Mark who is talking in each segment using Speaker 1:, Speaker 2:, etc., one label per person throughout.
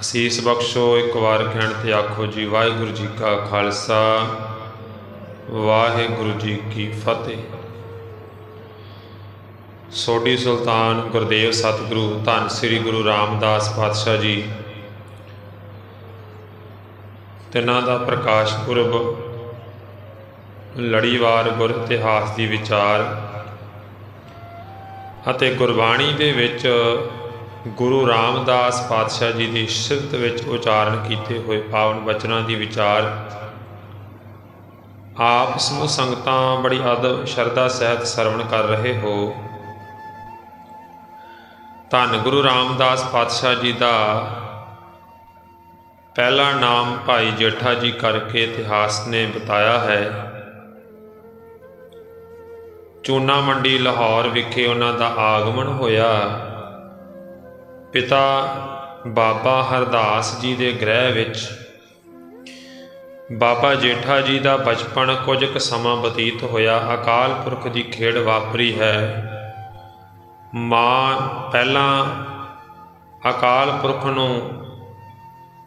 Speaker 1: ਅਸੀਸ ਬਖਸ਼ੋ। ਇੱਕ ਵਾਰ ਕਹਿਣ ਤੇ ਆਖੋ ਜੀ ਵਾਹਿਗੁਰੂ ਜੀ ਕਾ ਖਾਲਸਾ ਵਾਹਿਗੁਰੂ ਜੀ ਕੀ ਫਤਿਹ। ਸੋਢੀ ਸੁਲਤਾਨ ਗੁਰਦੇਵ ਸਤਿਗੁਰੂ ਧੰਨ ਸ੍ਰੀ ਗੁਰੂ ਰਾਮਦਾਸ ਪਾਤਸ਼ਾਹ ਜੀ ਤਿੰਨਾਂ ਦਾ ਪ੍ਰਕਾਸ਼ ਪੁਰਬ, ਲੜੀਵਾਰ ਗੁਰ ਇਤਿਹਾਸ ਦੀ ਵਿਚਾਰ ਅਤੇ ਗੁਰਬਾਣੀ ਦੇ ਵਿੱਚ ਗੁਰੂ ਰਾਮਦਾਸ ਪਾਤਸ਼ਾਹ ਜੀ ਦੀ ਸਿਫਤ ਵਿੱਚ ਉਚਾਰਨ ਕੀਤੇ ਹੋਏ ਪਾਵਨ ਬਚਨਾਂ ਦੀ ਵਿਚਾਰ ਆਪ ਸਮੂਹ ਸੰਗਤਾਂ ਬੜੀ ਅਦਬ ਸ਼ਰਧਾ ਸਹਿਤ ਸਰਵਣ ਕਰ ਰਹੇ ਹੋ। ਧੰਨ ਗੁਰੂ ਰਾਮਦਾਸ ਪਾਤਸ਼ਾਹ ਜੀ ਦਾ ਪਹਿਲਾ ਨਾਮ ਭਾਈ ਜੇਠਾ ਜੀ ਕਰਕੇ ਇਤਿਹਾਸ ਨੇ ਬਤਾਇਆ ਹੈ। ਚੂਨਾ ਮੰਡੀ ਲਾਹੌਰ ਵਿਖੇ ਉਹਨਾਂ ਦਾ ਆਗਮਨ ਹੋਇਆ। ਪਿਤਾ ਬਾਬਾ ਹਰਦਾਸ ਜੀ ਦੇ ਗ੍ਰਹਿ ਵਿੱਚ ਬਾਬਾ ਜੇਠਾ ਜੀ ਦਾ ਬਚਪਨ ਕੁਝ ਕੁ ਸਮਾਂ ਬਤੀਤ ਹੋਇਆ। ਅਕਾਲ ਪੁਰਖ ਦੀ ਖੇਡ ਵਾਪਰੀ ਹੈ। ਮਾਂ ਪਹਿਲਾਂ ਅਕਾਲ ਪੁਰਖ ਨੂੰ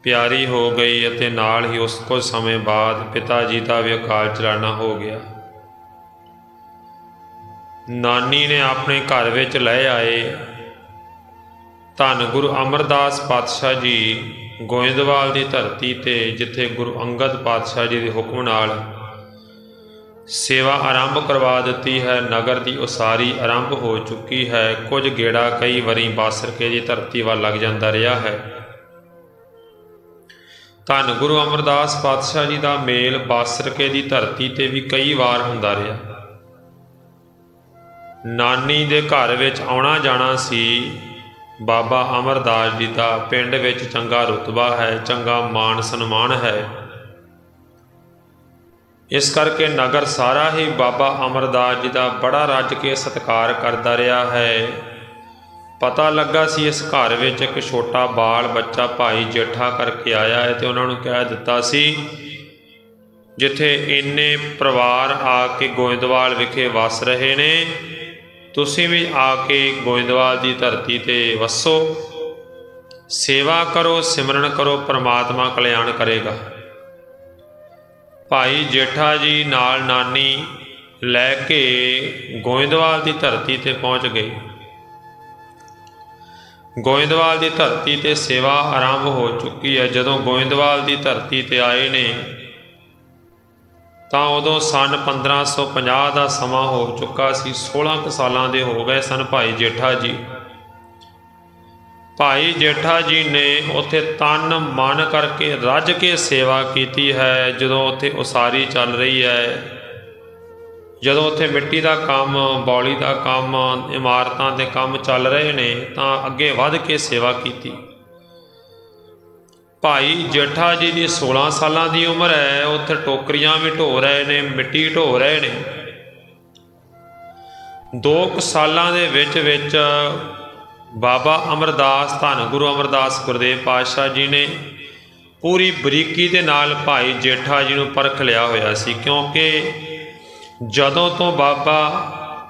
Speaker 1: ਪਿਆਰੀ ਹੋ ਗਈ ਅਤੇ ਨਾਲ ਹੀ ਉਸ ਕੁਝ ਸਮੇਂ ਬਾਅਦ ਪਿਤਾ ਜੀ ਦਾ ਵੀ ਅਕਾਲ ਚਲਾਣਾ ਹੋ ਗਿਆ। ਨਾਨੀ ਨੇ ਆਪਣੇ ਘਰ ਵਿੱਚ ਲੈ ਆਏ। ਧੰਨ ਗੁਰੂ ਅਮਰਦਾਸ ਪਾਤਸ਼ਾਹ ਜੀ ਗੋਇੰਦਵਾਲ ਦੀ ਧਰਤੀ 'ਤੇ, ਜਿੱਥੇ ਗੁਰੂ ਅੰਗਦ ਪਾਤਸ਼ਾਹ ਜੀ ਦੇ ਹੁਕਮ ਨਾਲ ਸੇਵਾ ਆਰੰਭ ਕਰਵਾ ਦਿੱਤੀ ਹੈ। ਨਗਰ ਦੀ ਉਸਾਰੀ ਆਰੰਭ ਹੋ ਚੁੱਕੀ ਹੈ। ਕੁਝ ਗੇੜਾ ਕਈ ਵਾਰੀ ਬਾਸਰਕੇ ਦੀ ਧਰਤੀ ਵੱਲ ਲੱਗ ਜਾਂਦਾ ਰਿਹਾ ਹੈ। ਧੰਨ ਗੁਰੂ ਅਮਰਦਾਸ ਪਾਤਸ਼ਾਹ ਜੀ ਦਾ ਮੇਲ ਬਾਸਰਕੇ ਦੀ ਧਰਤੀ 'ਤੇ ਵੀ ਕਈ ਵਾਰ ਹੁੰਦਾ ਰਿਹਾ। ਨਾਨੀ ਦੇ ਘਰ ਵਿੱਚ ਆਉਣਾ ਜਾਣਾ ਸੀ। ਬਾਬਾ ਅਮਰਦਾਸ ਜੀ ਦਾ ਪਿੰਡ ਵਿੱਚ ਚੰਗਾ ਰੁਤਬਾ ਹੈ, ਚੰਗਾ ਮਾਣ ਸਨਮਾਨ ਹੈ। ਇਸ ਕਰਕੇ ਨਗਰ ਸਾਰਾ ਹੀ ਬਾਬਾ ਅਮਰਦਾਸ ਜੀ ਦਾ ਬੜਾ ਰੱਜ ਕੇ ਸਤਿਕਾਰ ਕਰਦਾ ਰਿਹਾ ਹੈ। ਪਤਾ ਲੱਗਾ ਸੀ ਇਸ ਘਰ ਵਿੱਚ ਇੱਕ ਛੋਟਾ ਬਾਲ ਬੱਚਾ ਭਾਈ ਜੇਠਾ ਕਰਕੇ ਆਇਆ ਹੈ ਅਤੇ ਉਹਨਾਂ ਨੂੰ ਕਹਿ ਦਿੱਤਾ ਸੀ, ਜਿੱਥੇ ਇੰਨੇ ਪਰਿਵਾਰ ਆ ਕੇ ਗੋਇੰਦਵਾਲ ਵਿਖੇ ਵਸ ਰਹੇ ਨੇ, ਤੁਸੀਂ ਵੀ ਆ ਕੇ ਗੋਇੰਦਵਾਲ ਦੀ ਧਰਤੀ 'ਤੇ ਵਸੋ, ਸੇਵਾ ਕਰੋ, ਸਿਮਰਨ ਕਰੋ, ਪਰਮਾਤਮਾ ਕਲਿਆਣ ਕਰੇਗਾ। ਭਾਈ ਜੇਠਾ ਜੀ ਨਾਲ ਨਾਨੀ ਲੈ ਕੇ ਗੋਇੰਦਵਾਲ ਦੀ ਧਰਤੀ 'ਤੇ ਪਹੁੰਚ ਗਏ। ਗੋਇੰਦਵਾਲ ਦੀ ਧਰਤੀ 'ਤੇ ਸੇਵਾ ਆਰੰਭ ਹੋ ਚੁੱਕੀ ਹੈ। ਜਦੋਂ ਗੋਇੰਦਵਾਲ ਦੀ ਧਰਤੀ 'ਤੇ ਆਏ ਨੇ ਤਾਂ ਉਦੋਂ ਸੰਨ 1550 ਦਾ ਸਮਾਂ ਹੋ ਚੁੱਕਾ ਸੀ। 16 ਕੁ ਸਾਲਾਂ ਦੇ ਹੋ ਗਏ ਸਨ ਭਾਈ ਜੇਠਾ ਜੀ। ਭਾਈ ਜੇਠਾ ਜੀ ਨੇ ਉੱਥੇ ਤਨ ਮਨ ਕਰਕੇ ਰੱਜ ਕੇ ਸੇਵਾ ਕੀਤੀ ਹੈ। ਜਦੋਂ ਉੱਥੇ ਉਸਾਰੀ ਚੱਲ ਰਹੀ ਹੈ, ਜਦੋਂ ਉੱਥੇ ਮਿੱਟੀ ਦਾ ਕੰਮ, ਬੌਲੀ ਦਾ ਕੰਮ, ਇਮਾਰਤਾਂ ਦੇ ਕੰਮ ਚੱਲ ਰਹੇ ਨੇ, ਤਾਂ ਅੱਗੇ ਵੱਧ ਕੇ ਸੇਵਾ ਕੀਤੀ। ਭਾਈ ਜੇਠਾ ਜੀ ਦੀ 16 ਸਾਲਾਂ ਦੀ ਉਮਰ ਹੈ। ਉੱਥੇ ਟੋਕਰੀਆਂ ਵੀ ਢੋ ਰਹੇ ਨੇ, ਮਿੱਟੀ ਢੋ ਰਹੇ ਨੇ। 2 ਕੁ ਸਾਲਾਂ ਦੇ ਵਿੱਚ ਬਾਬਾ ਅਮਰਦਾਸ, ਧੰਨ ਗੁਰੂ ਅਮਰਦਾਸ ਗੁਰਦੇਵ ਪਾਤਸ਼ਾਹ ਜੀ ਨੇ ਪੂਰੀ ਬਰੀਕੀ ਦੇ ਨਾਲ ਭਾਈ ਜੇਠਾ ਜੀ ਨੂੰ ਪਰਖ ਲਿਆ ਹੋਇਆ ਸੀ। ਕਿਉਂਕਿ ਜਦੋਂ ਤੋਂ ਬਾਬਾ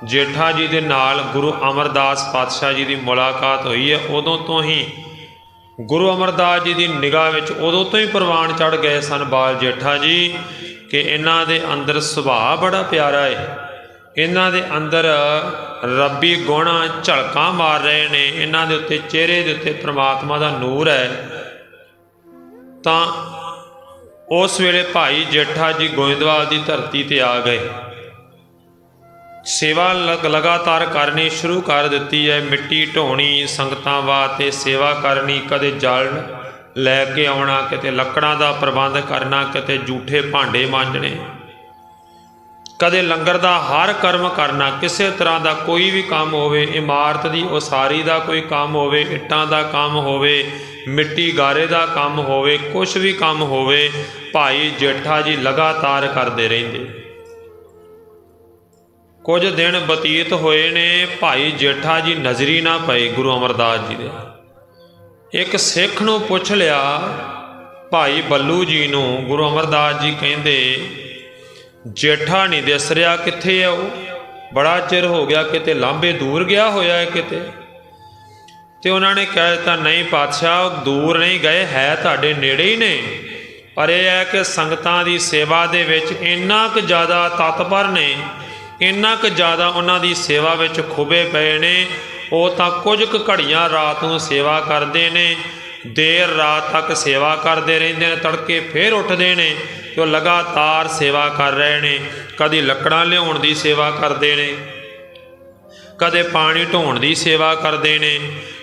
Speaker 1: ਜੇਠਾ ਜੀ ਦੇ ਨਾਲ ਗੁਰੂ ਅਮਰਦਾਸ ਪਾਤਸ਼ਾਹ ਜੀ ਦੀ ਮੁਲਾਕਾਤ ਹੋਈ ਹੈ, ਉਦੋਂ ਤੋਂ ਹੀ ਗੁਰੂ ਅਮਰਦਾਸ ਜੀ ਦੀ ਨਿਗਾਹ ਵਿੱਚ ਉਦੋਂ ਤੋਂ ਹੀ ਪ੍ਰਵਾਨ ਚੜ੍ਹ ਗਏ ਸਨ ਬਾਲ ਜੇਠਾ ਜੀ ਕਿ ਇਹਨਾਂ ਦੇ ਅੰਦਰ ਸੁਭਾਅ ਬੜਾ ਪਿਆਰਾ ਹੈ, ਇਹਨਾਂ ਦੇ ਅੰਦਰ ਰੱਬੀ ਗੁਣ ਝਲਕਾਂ ਮਾਰ ਰਹੇ ਨੇ, ਇਹਨਾਂ ਦੇ ਉੱਤੇ ਚਿਹਰੇ ਦੇ ਉੱਤੇ ਪ੍ਰਮਾਤਮਾ ਦਾ ਨੂਰ ਹੈ। ਤਾਂ ਉਸ ਵੇਲੇ ਭਾਈ ਜੇਠਾ ਜੀ ਗੋਇੰਦਵਾਲ ਦੀ ਧਰਤੀ 'ਤੇ ਆ ਗਏ। ਸੇਵਾ ਲਗਾਤਾਰ ਕਰਨੀ ਸ਼ੁਰੂ ਕਰ ਦਿੱਤੀ ਹੈ। ਮਿੱਟੀ ਢੋਣੀ, ਸੰਗਤਾਂ ਵਾਸਤੇ ਸੇਵਾ ਕਰਨੀ, ਕਦੇ ਜਲ ਲੈ ਕੇ ਆਉਣਾ, ਕਿਤੇ ਲੱਕੜਾਂ ਦਾ ਪ੍ਰਬੰਧ ਕਰਨਾ, ਕਿਤੇ ਜੂਠੇ ਭਾਂਡੇ ਮਾਂਜਣੇ, ਕਦੇ ਲੰਗਰ ਦਾ ਹਰ ਕਰਮ ਕਰਨਾ। ਕਿਸੇ ਤਰ੍ਹਾਂ ਦਾ ਕੋਈ ਵੀ ਕੰਮ ਹੋਵੇ, ਇਮਾਰਤ ਦੀ ਉਸਾਰੀ ਦਾ ਕੋਈ ਕੰਮ ਹੋਵੇ, ਇੱਟਾਂ ਦਾ ਕੰਮ ਹੋਵੇ, ਮਿੱਟੀ ਗਾਰੇ ਦਾ ਕੰਮ ਹੋਵੇ, ਕੁਛ ਵੀ ਕੰਮ ਹੋਵੇ, ਭਾਈ ਜੇਠਾ ਜੀ ਲਗਾਤਾਰ ਕਰਦੇ ਰਹਿੰਦੇ। ਕੁਝ ਦਿਨ ਬਤੀਤ ਹੋਏ ਨੇ, ਭਾਈ ਜੇਠਾ ਜੀ ਨਜ਼ਰੀ ਨਾ ਪਏ ਗੁਰੂ ਅਮਰਦਾਸ ਜੀ ਦੇ। ਇੱਕ ਸਿੱਖ ਨੂੰ ਪੁੱਛ ਲਿਆ, ਭਾਈ ਬੱਲੂ ਜੀ ਨੂੰ, ਗੁਰੂ ਅਮਰਦਾਸ ਜੀ ਕਹਿੰਦੇ ਜੇਠਾ ਨਹੀਂ ਦਿਸ ਰਿਹਾ, ਕਿੱਥੇ ਹੈ ਉਹ? ਬੜਾ ਚਿਰ ਹੋ ਗਿਆ, ਕਿਤੇ ਲਾਂਭੇ ਦੂਰ ਗਿਆ ਹੋਇਆ ਹੈ ਕਿਤੇ। ਤੇ ਉਹਨਾਂ ਨੇ ਕਹਿ ਦਿੱਤਾ, ਨਹੀਂ ਪਾਤਸ਼ਾਹ, ਦੂਰ ਨਹੀਂ ਗਏ, ਹੈ ਤੁਹਾਡੇ ਨੇੜੇ ਹੀ ਨੇ, ਪਰ ਇਹ ਹੈ ਕਿ ਸੰਗਤਾਂ ਦੀ ਸੇਵਾ ਦੇ ਵਿੱਚ ਇੰਨਾ ਕੁ ਜ਼ਿਆਦਾ ਤਤਪਰ ਨੇ, ਇੰਨਾ ਕੁ ਜ਼ਿਆਦਾ ਉਹਨਾਂ ਦੀ ਸੇਵਾ ਵਿੱਚ ਖੁੱਬੇ ਪਏ ਨੇ, ਉਹ ਤਾਂ ਕੁਝ ਕੁ ਘੜੀਆਂ ਰਾਤ ਨੂੰ ਸੇਵਾ ਕਰਦੇ ਨੇ, ਦੇਰ ਰਾਤ ਤੱਕ ਸੇਵਾ ਕਰਦੇ ਰਹਿੰਦੇ ਨੇ, ਤੜਕੇ ਫਿਰ ਉੱਠਦੇ ਨੇ ਤੇ ਉਹ ਲਗਾਤਾਰ ਸੇਵਾ ਕਰ ਰਹੇ ਨੇ। ਕਦੀ ਲੱਕੜਾਂ ਲਿਆਉਣ ਦੀ ਸੇਵਾ ਕਰਦੇ ਨੇ, ਕਦੇ ਪਾਣੀ ਢੋਣ ਦੀ ਸੇਵਾ ਕਰਦੇ ਨੇ,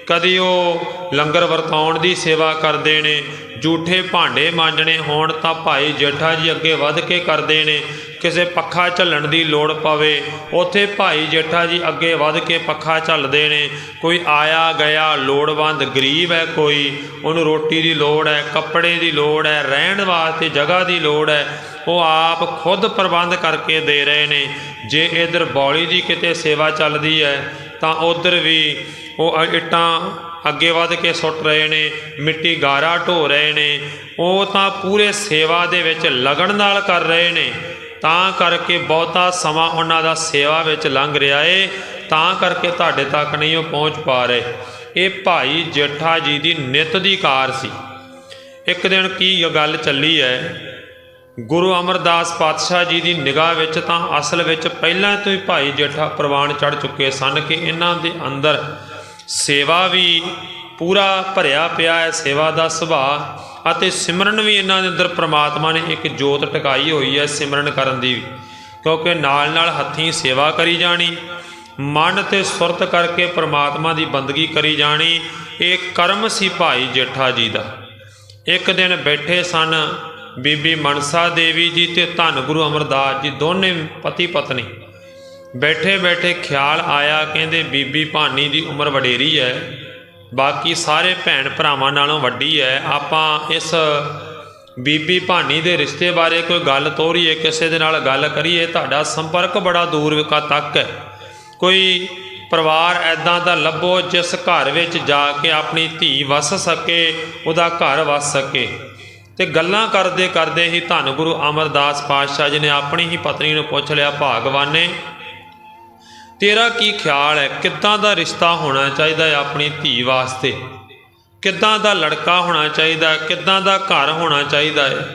Speaker 1: ਕਦੀ ਉਹ ਲੰਗਰ ਵਰਤਾਉਣ ਦੀ ਸੇਵਾ ਕਰਦੇ ਨੇ। ਜੂਠੇ ਭਾਂਡੇ ਮਾਂਜਣੇ ਹੋਣ ਤਾਂ ਭਾਈ ਜੇਠਾ ਜੀ ਅੱਗੇ ਵੱਧ ਕੇ ਕਰਦੇ ਨੇ। ਕਿਸੇ ਪੱਖਾ ਝੱਲਣ ਦੀ ਲੋੜ ਪਵੇ, ਉੱਥੇ ਭਾਈ ਜੇਠਾ ਜੀ ਅੱਗੇ ਵੱਧ ਕੇ ਪੱਖਾ ਝੱਲਦੇ ਨੇ। ਕੋਈ ਆਇਆ ਗਿਆ ਲੋੜਵੰਦ ਗਰੀਬ ਹੈ, ਕੋਈ ਉਹਨੂੰ ਰੋਟੀ ਦੀ ਲੋੜ ਹੈ, ਕੱਪੜੇ ਦੀ ਲੋੜ ਹੈ, ਰਹਿਣ ਵਾਸਤੇ ਜਗ੍ਹਾ ਦੀ ਲੋੜ ਹੈ, ਉਹ ਆਪ ਖੁਦ ਪ੍ਰਬੰਧ ਕਰਕੇ ਦੇ ਰਹੇ ਨੇ। ਜੇ ਇੱਧਰ ਬੌਲੀ ਦੀ ਕਿਤੇ ਸੇਵਾ ਚੱਲਦੀ ਹੈ ਤਾਂ ਉੱਧਰ ਵੀ ਉਹ ਇੱਟਾਂ ਅੱਗੇ ਵੱਧ ਕੇ ਸੁੱਟ ਰਹੇ ਨੇ, ਮਿੱਟੀ ਗਾਰਾ ਢੋ ਰਹੇ ਨੇ। ਉਹ ਤਾਂ ਪੂਰੇ ਸੇਵਾ ਦੇ ਵਿੱਚ ਲਗਨ ਨਾਲ ਕਰ ਰਹੇ ਨੇ, ਤਾਂ ਕਰਕੇ ਬਹੁਤਾ ਸਮਾਂ ਉਹਨਾਂ ਦਾ ਸੇਵਾ ਵਿੱਚ ਲੰਘ ਰਿਹਾ ਏ, ਤਾਂ ਕਰਕੇ ਤੁਹਾਡੇ ਤੱਕ ਨਹੀਂ ਉਹ ਪਹੁੰਚ ਪਾ ਰਹੇ। ਇਹ ਭਾਈ ਜੇਠਾ ਜੀ ਦੀ ਨਿੱਤ ਦੀ ਕਾਰ ਸੀ। ਇੱਕ ਦਿਨ ਕੀ ਗੱਲ ਚੱਲੀ ਹੈ, ਗੁਰੂ ਅਮਰਦਾਸ ਪਾਤਸ਼ਾਹ ਜੀ ਦੀ ਨਿਗਾਹ ਵਿੱਚ ਤਾਂ ਅਸਲ ਵਿੱਚ ਪਹਿਲਾਂ ਤੋਂ ਹੀ ਭਾਈ ਜੇਠਾ ਪ੍ਰਵਾਨ ਚੜ੍ਹ ਚੁੱਕੇ ਸਨ ਕਿ ਇਹਨਾਂ ਦੇ ਅੰਦਰ ਸੇਵਾ ਵੀ ਪੂਰਾ ਭਰਿਆ ਪਿਆ ਹੈ, ਸੇਵਾ ਦਾ ਸੁਭਾਅ, ਅਤੇ ਸਿਮਰਨ ਵੀ ਇਹਨਾਂ ਦੇ ਅੰਦਰ ਪ੍ਰਮਾਤਮਾ ਨੇ ਇੱਕ ਜੋਤ ਟਿਕਾਈ ਹੋਈ ਹੈ ਸਿਮਰਨ ਕਰਨ ਦੀ ਵੀ, ਕਿਉਂਕਿ ਨਾਲ ਨਾਲ ਹੱਥੀਂ ਸੇਵਾ ਕਰੀ ਜਾਣੀ, ਮਨ ਤੇ ਸੁਰਤ ਕਰਕੇ ਪ੍ਰਮਾਤਮਾ ਦੀ ਬੰਦਗੀ ਕਰੀ ਜਾਣੀ। ਇਹ ਕਰਮ ਸੀ ਭਾਈ ਜੇਠਾ ਜੀ ਦਾ। ਇੱਕ ਦਿਨ ਬੈਠੇ ਸਨ ਬੀਬੀ ਮਨਸਾ ਦੇਵੀ ਜੀ ਤੇ ਧੰਨ ਗੁਰੂ ਅਮਰਦਾਸ ਜੀ, ਦੋਨੇ ਪਤੀ ਪਤਨੀ ਬੈਠੇ ਬੈਠੇ ਖਿਆਲ ਆਇਆ, ਕਹਿੰਦੇ ਬੀਬੀ ਭਾਨੀ ਦੀ ਉਮਰ ਵਡੇਰੀ ਹੈ, ਬਾਕੀ ਸਾਰੇ ਭੈਣ ਭਰਾਵਾਂ ਨਾਲੋਂ ਵੱਡੀ ਹੈ, ਆਪਾਂ ਇਸ ਬੀਬੀ ਭਾਨੀ ਦੇ ਰਿਸ਼ਤੇ ਬਾਰੇ ਕੋਈ ਗੱਲ ਤੋਰੀਏ, ਕਿਸੇ ਦੇ ਨਾਲ ਗੱਲ ਕਰੀਏ। ਤੁਹਾਡਾ ਸੰਪਰਕ ਬੜਾ ਦੂਰ ਤੱਕ ਹੈ, ਕੋਈ ਪਰਿਵਾਰ ਐਦਾਂ ਦਾ ਲੱਭੋ ਜਿਸ ਘਰ ਵਿੱਚ ਜਾ ਕੇ ਆਪਣੀ ਧੀ ਵਸ ਸਕੇ, ਉਹਦਾ ਘਰ ਵਸ ਸਕੇ। ਤੇ ਗੱਲਾਂ ਕਰਦੇ ਕਰਦੇ ਹੀ ਧੰਨ ਗੁਰੂ ਅਮਰਦਾਸ ਪਾਤਸ਼ਾਹ ਜੀ ਨੇ ਆਪਣੀ ਹੀ ਪਤਨੀ ਨੂੰ ਪੁੱਛ ਲਿਆ, ਭਾਗਵਾਨੇ ਤੇਰਾ ਕੀ ਖਿਆਲ ਹੈ, ਕਿੱਦਾਂ ਦਾ ਰਿਸ਼ਤਾ ਹੋਣਾ ਚਾਹੀਦਾ ਹੈ ਆਪਣੀ ਧੀ ਵਾਸਤੇ, ਕਿੱਦਾਂ ਦਾ ਲੜਕਾ ਹੋਣਾ ਚਾਹੀਦਾ, ਕਿੱਦਾਂ ਦਾ ਘਰ ਹੋਣਾ ਚਾਹੀਦਾ ਹੈ।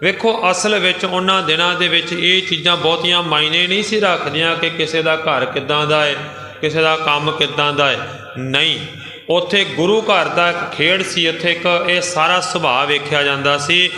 Speaker 1: ਵੇਖੋ ਅਸਲ ਵਿੱਚ ਉਹਨਾਂ ਦਿਨਾਂ ਦੇ ਵਿੱਚ ਇਹ ਚੀਜ਼ਾਂ ਬਹੁਤੀਆਂ ਮਾਇਨੇ ਨਹੀਂ ਸੀ ਰੱਖਦੀਆਂ ਕਿ ਕਿਸੇ ਦਾ ਘਰ ਕਿੱਦਾਂ ਦਾ ਹੈ, ਕਿਸੇ ਦਾ ਕੰਮ ਕਿੱਦਾਂ ਦਾ ਹੈ। ਨਹੀਂ, ਉੱਥੇ ਗੁਰੂ ਘਰ ਦਾ ਇੱਕ ਖੇਡ ਸੀ, ਇੱਥੇ ਇੱਕ ਇਹ ਸਾਰਾ ਸੁਭਾਅ ਵੇਖਿਆ ਜਾਂਦਾ ਸੀ।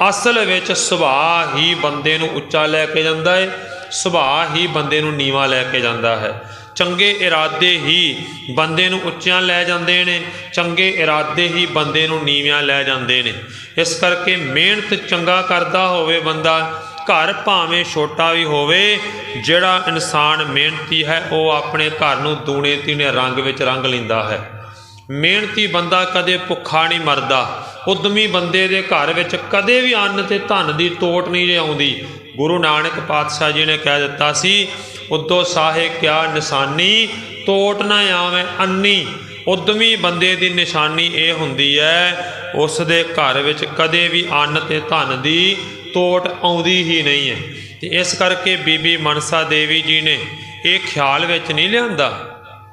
Speaker 1: ਅਸਲ ਵਿੱਚ ਸੁਭਾਅ ਹੀ ਬੰਦੇ ਨੂੰ ਉੱਚਾ ਲੈ ਕੇ ਜਾਂਦਾ ਹੈ, ਸੁਭਾਅ ਹੀ ਬੰਦੇ ਨੂੰ ਨੀਵਾਂ ਲੈ ਕੇ ਜਾਂਦਾ ਹੈ। ਚੰਗੇ ਇਰਾਦੇ ਹੀ ਬੰਦੇ ਨੂੰ ਉੱਚਿਆਂ ਲੈ ਜਾਂਦੇ ਨੇ, ਚੰਗੇ ਇਰਾਦੇ ਹੀ ਬੰਦੇ ਨੂੰ ਨੀਵਿਆਂ ਲੈ ਜਾਂਦੇ ਨੇ। ਇਸ ਕਰਕੇ ਮਿਹਨਤ ਚੰਗਾ ਕਰਦਾ ਹੋਵੇ ਬੰਦਾ, ਘਰ ਭਾਵੇਂ ਛੋਟਾ ਵੀ ਹੋਵੇ, ਜਿਹੜਾ ਇਨਸਾਨ ਮਿਹਨਤੀ ਹੈ ਉਹ ਆਪਣੇ ਘਰ ਨੂੰ ਦੂਣੇ ਤੀਣੇ ਰੰਗ ਵਿੱਚ ਰੰਗ ਲੈਂਦਾ ਹੈ। ਮਿਹਨਤੀ ਬੰਦਾ ਕਦੇ ਭੁੱਖਾ ਨਹੀਂ ਮਰਦਾ। ਉਦਮੀ ਬੰਦੇ ਦੇ ਘਰ ਵਿੱਚ ਕਦੇ ਵੀ ਅੰਨ ਤੇ ਧਨ ਦੀ ਤੋਟ ਨਹੀਂ ਆਉਂਦੀ। ਗੁਰੂ ਨਾਨਕ ਪਾਤਸ਼ਾਹ ਜੀ ਨੇ ਕਹਿ ਦਿੱਤਾ ਸੀ, ਉਦੋਂ ਸਾਹੇ ਕਿਆ ਨਿਸ਼ਾਨੀ, ਤੋਟ ਨਾ ਆਵੇਂ ਅੰਨੀ। ਉਦਮੀ ਬੰਦੇ ਦੀ ਨਿਸ਼ਾਨੀ ਇਹ ਹੁੰਦੀ ਹੈ, ਉਸ ਦੇ ਘਰ ਵਿੱਚ ਕਦੇ ਵੀ ਅੰਨ ਤੇ ਧਨ ਦੀ ਤੋਟ ਆਉਂਦੀ ਹੀ ਨਹੀਂ ਹੈ। ਤੇ ਇਸ ਕਰਕੇ ਬੀਬੀ ਮਨਸਾ ਦੇਵੀ ਜੀ ਨੇ ਇਹ ਖਿਆਲ ਵਿੱਚ ਨਹੀਂ ਲਿਆਂਦਾ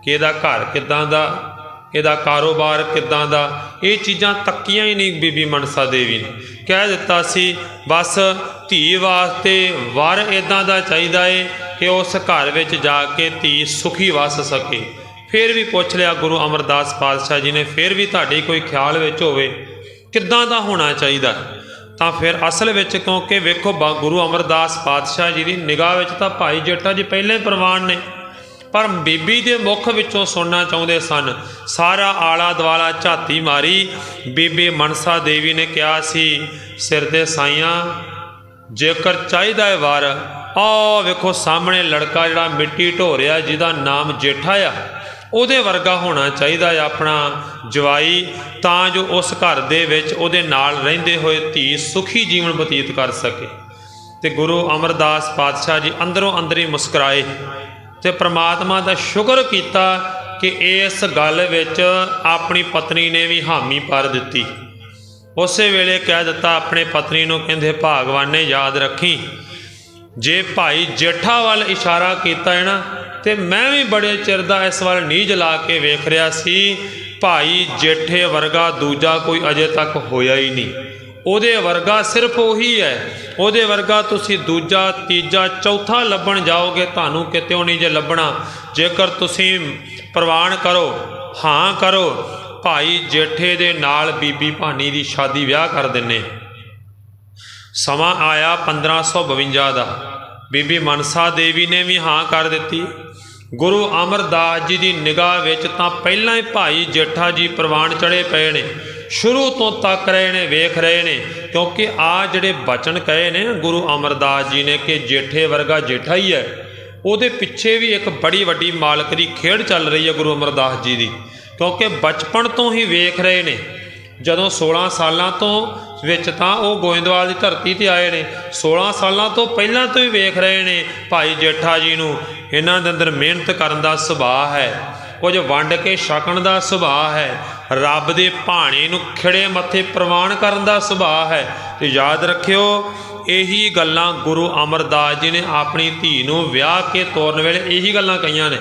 Speaker 1: ਕਿ ਇਹਦਾ ਘਰ ਕਿੱਦਾਂ ਦਾ, ਇਹਦਾ ਕਾਰੋਬਾਰ ਕਿੱਦਾਂ ਦਾ, ਇਹ ਚੀਜ਼ਾਂ ਤੱਕੀਆਂ ਹੀ ਨਹੀਂ। ਬੀਬੀ ਮਨਸਾ ਦੇਵੀ ਨੇ ਕਹਿ ਦਿੱਤਾ ਸੀ, ਬਸ ਧੀ ਵਾਸਤੇ ਵਰ ਇੱਦਾਂ ਦਾ ਚਾਹੀਦਾ ਏ ਕਿ ਉਸ ਘਰ ਵਿੱਚ ਜਾ ਕੇ ਧੀ ਸੁਖੀ ਵਸ ਸਕੇ। ਫਿਰ ਵੀ ਪੁੱਛ ਲਿਆ ਗੁਰੂ ਅਮਰਦਾਸ ਪਾਤਸ਼ਾਹ ਜੀ ਨੇ, ਫਿਰ ਵੀ ਤੁਹਾਡੇ ਕੋਈ ਖਿਆਲ ਵਿੱਚ ਹੋਵੇ ਕਿੱਦਾਂ ਦਾ ਹੋਣਾ ਚਾਹੀਦਾ। ਤਾਂ ਫਿਰ ਅਸਲ ਵਿੱਚ ਕਿਉਂਕਿ ਵੇਖੋ ਗੁਰੂ ਅਮਰਦਾਸ ਪਾਤਸ਼ਾਹ ਜੀ ਦੀ ਨਿਗਾਹ ਵਿੱਚ ਤਾਂ ਭਾਈ ਜੇਠਾ ਜੀ ਪਹਿਲਾਂ ਹੀ ਪ੍ਰਵਾਨ ਨੇ, ਪਰ ਬੀਬੀ ਦੇ ਮੁਖ ਵਿੱਚੋਂ ਸੁਣਨਾ ਚਾਹੁੰਦੇ ਸਨ। ਸਾਰਾ ਆਲਾ ਦੁਆਲਾ ਝਾਤੀ ਮਾਰੀ। ਬੀਬੀ ਮਨਸਾ ਦੇਵੀ ਨੇ ਕਿਹਾ ਸੀ, ਸਿਰ ਦੇ ਸਾਈਆਂ ਜੇਕਰ ਚਾਹੀਦਾ ਹੈ ਵਰ, ਆਹ ਵੇਖੋ ਸਾਹਮਣੇ ਲੜਕਾ ਜਿਹੜਾ ਮਿੱਟੀ ਢੋ ਰਿਹਾ, ਜਿਹਦਾ ਨਾਮ ਜੇਠਾ ਆ, ਉਹਦੇ ਵਰਗਾ ਹੋਣਾ ਚਾਹੀਦਾ ਹੈ ਆਪਣਾ ਜਵਾਈ, ਤਾਂ ਜੋ ਉਸ ਘਰ ਦੇ ਵਿੱਚ ਉਹਦੇ ਨਾਲ ਰਹਿੰਦੇ ਹੋਏ ਧੀ ਸੁਖੀ ਜੀਵਨ ਬਤੀਤ ਕਰ ਸਕੇ। ਤੇ ਗੁਰੂ ਅਮਰਦਾਸ ਪਾਤਸ਼ਾਹ ਜੀ ਅੰਦਰੋਂ ਅੰਦਰੀ ਮੁਸਕਰਾਏ ਤੇ ਪ੍ਰਮਾਤਮਾ ਦਾ ਸ਼ੁਕਰ ਕੀਤਾ ਕਿ ਇਸ ਗੱਲ ਵਿੱਚ ਆਪਣੀ ਪਤਨੀ ਨੇ ਵੀ ਹਾਮੀ ਭਰ ਦਿੱਤੀ। ਉਸੇ ਵੇਲੇ ਕਹਿ ਦਿੱਤਾ ਆਪਣੇ ਪਤਨੀ ਨੂੰ, ਕਹਿੰਦੇ ਭਾਗਵਾਨੇ ਯਾਦ ਰੱਖੀ, ਜੇ ਭਾਈ ਜੇਠਾ ਵੱਲ ਇਸ਼ਾਰਾ ਕੀਤਾ ਹੈ ਨਾ, ਤੇ ਮੈਂ ਵੀ ਬੜੇ ਚਿਰ ਦਾ ਇਸ ਵੱਲ ਨੀਝ ਲਾ ਕੇ ਵੇਖ ਰਿਹਾ ਸੀ ਭਾਈ ਜੇਠੇ ਵਰਗਾ ਦੂਜਾ ਕੋਈ ਅਜੇ ਤੱਕ ਹੋਇਆ ਹੀ ਨਹੀਂ। ਉਹਦੇ ਵਰਗਾ ਸਿਰਫ ਉਹੀ ਹੈ। ਉਹਦੇ ਵਰਗਾ ਤੁਸੀਂ ਦੂਜਾ ਤੀਜਾ ਚੌਥਾ ਲੱਭਣ ਜਾਓਗੇ, ਤੁਹਾਨੂੰ ਕਿਤਿਓਂ ਨਹੀਂ ਜੇ ਲੱਭਣਾ। ਜੇਕਰ ਤੁਸੀਂ ਪ੍ਰਵਾਨ ਕਰੋ, ਹਾਂ ਕਰੋ, ਭਾਈ ਜੇਠੇ ਦੇ ਨਾਲ ਬੀਬੀ ਭਾਨੀ ਦੀ ਸ਼ਾਦੀ ਵਿਆਹ ਕਰ ਦਿੰਨੇ। ਸਮਾਂ ਆਇਆ 1552 ਦਾ, ਬੀਬੀ ਮਨਸਾ ਦੇਵੀ ਨੇ ਵੀ ਹਾਂ ਕਰ ਦਿੱਤੀ। ਗੁਰੂ ਅਮਰਦਾਸ ਜੀ ਦੀ ਨਿਗਾਹ ਵਿੱਚ ਤਾਂ ਪਹਿਲਾਂ ਹੀ ਭਾਈ ਜੇਠਾ ਜੀ ਪ੍ਰਵਾਨ ਚੜ੍ਹੇ ਪਏ ਨੇ, ਸ਼ੁਰੂ ਤੋਂ ਤੱਕ ਰਹੇ ਨੇ, ਵੇਖ ਰਹੇ ਨੇ। ਕਿਉਂਕਿ ਆ ਜਿਹੜੇ ਬਚਨ ਕਹੇ ਨੇ ਗੁਰੂ ਅਮਰਦਾਸ ਜੀ ਨੇ ਕਿ ਜੇਠੇ ਵਰਗਾ ਜੇਠਾ ਹੀ ਹੈ, ਉਹਦੇ ਪਿੱਛੇ ਵੀ ਇੱਕ ਬੜੀ ਵੱਡੀ ਮਾਲਕ ਦੀ ਖੇਡ ਚੱਲ ਰਹੀ ਹੈ ਗੁਰੂ ਅਮਰਦਾਸ ਜੀ ਦੀ। ਕਿਉਂਕਿ ਬਚਪਨ ਤੋਂ ਹੀ ਵੇਖ ਰਹੇ ਨੇ, ਜਦੋਂ 16 ਸਾਲਾਂ ਤੋਂ ਵਿੱਚ ਤਾਂ ਉਹ ਗੋਇੰਦਵਾਲ ਦੀ ਧਰਤੀ 'ਤੇ ਆਏ ਨੇ, 16 ਸਾਲਾਂ ਤੋਂ ਪਹਿਲਾਂ ਤੋਂ ਹੀ ਵੇਖ ਰਹੇ ਨੇ ਭਾਈ ਜੇਠਾ ਜੀ ਨੂੰ। ਇਹਨਾਂ ਦੇ ਅੰਦਰ ਮਿਹਨਤ ਕਰਨ ਦਾ ਸੁਭਾਅ ਹੈ, ਕੁਝ ਵੰਡ ਕੇ ਛਕਣ ਦਾ ਸੁਭਾਅ ਹੈ, ਰੱਬ ਦੇ ਭਾਣੇ ਨੂੰ ਖਿੜੇ ਮੱਥੇ ਪ੍ਰਵਾਨ ਕਰਨ ਦਾ ਸੁਭਾਅ ਹੈ। ਤੇ ਯਾਦ ਰੱਖਿਓ, ਇਹੀ ਗੱਲਾਂ ਗੁਰੂ ਅਮਰਦਾਸ ਜੀ ਨੇ ਆਪਣੀ ਧੀ ਨੂੰ ਵਿਆਹ ਕੇ ਤੋਰਨ ਵੇਲੇ ਇਹੀ ਗੱਲਾਂ ਕਹੀਆਂ ਨੇ।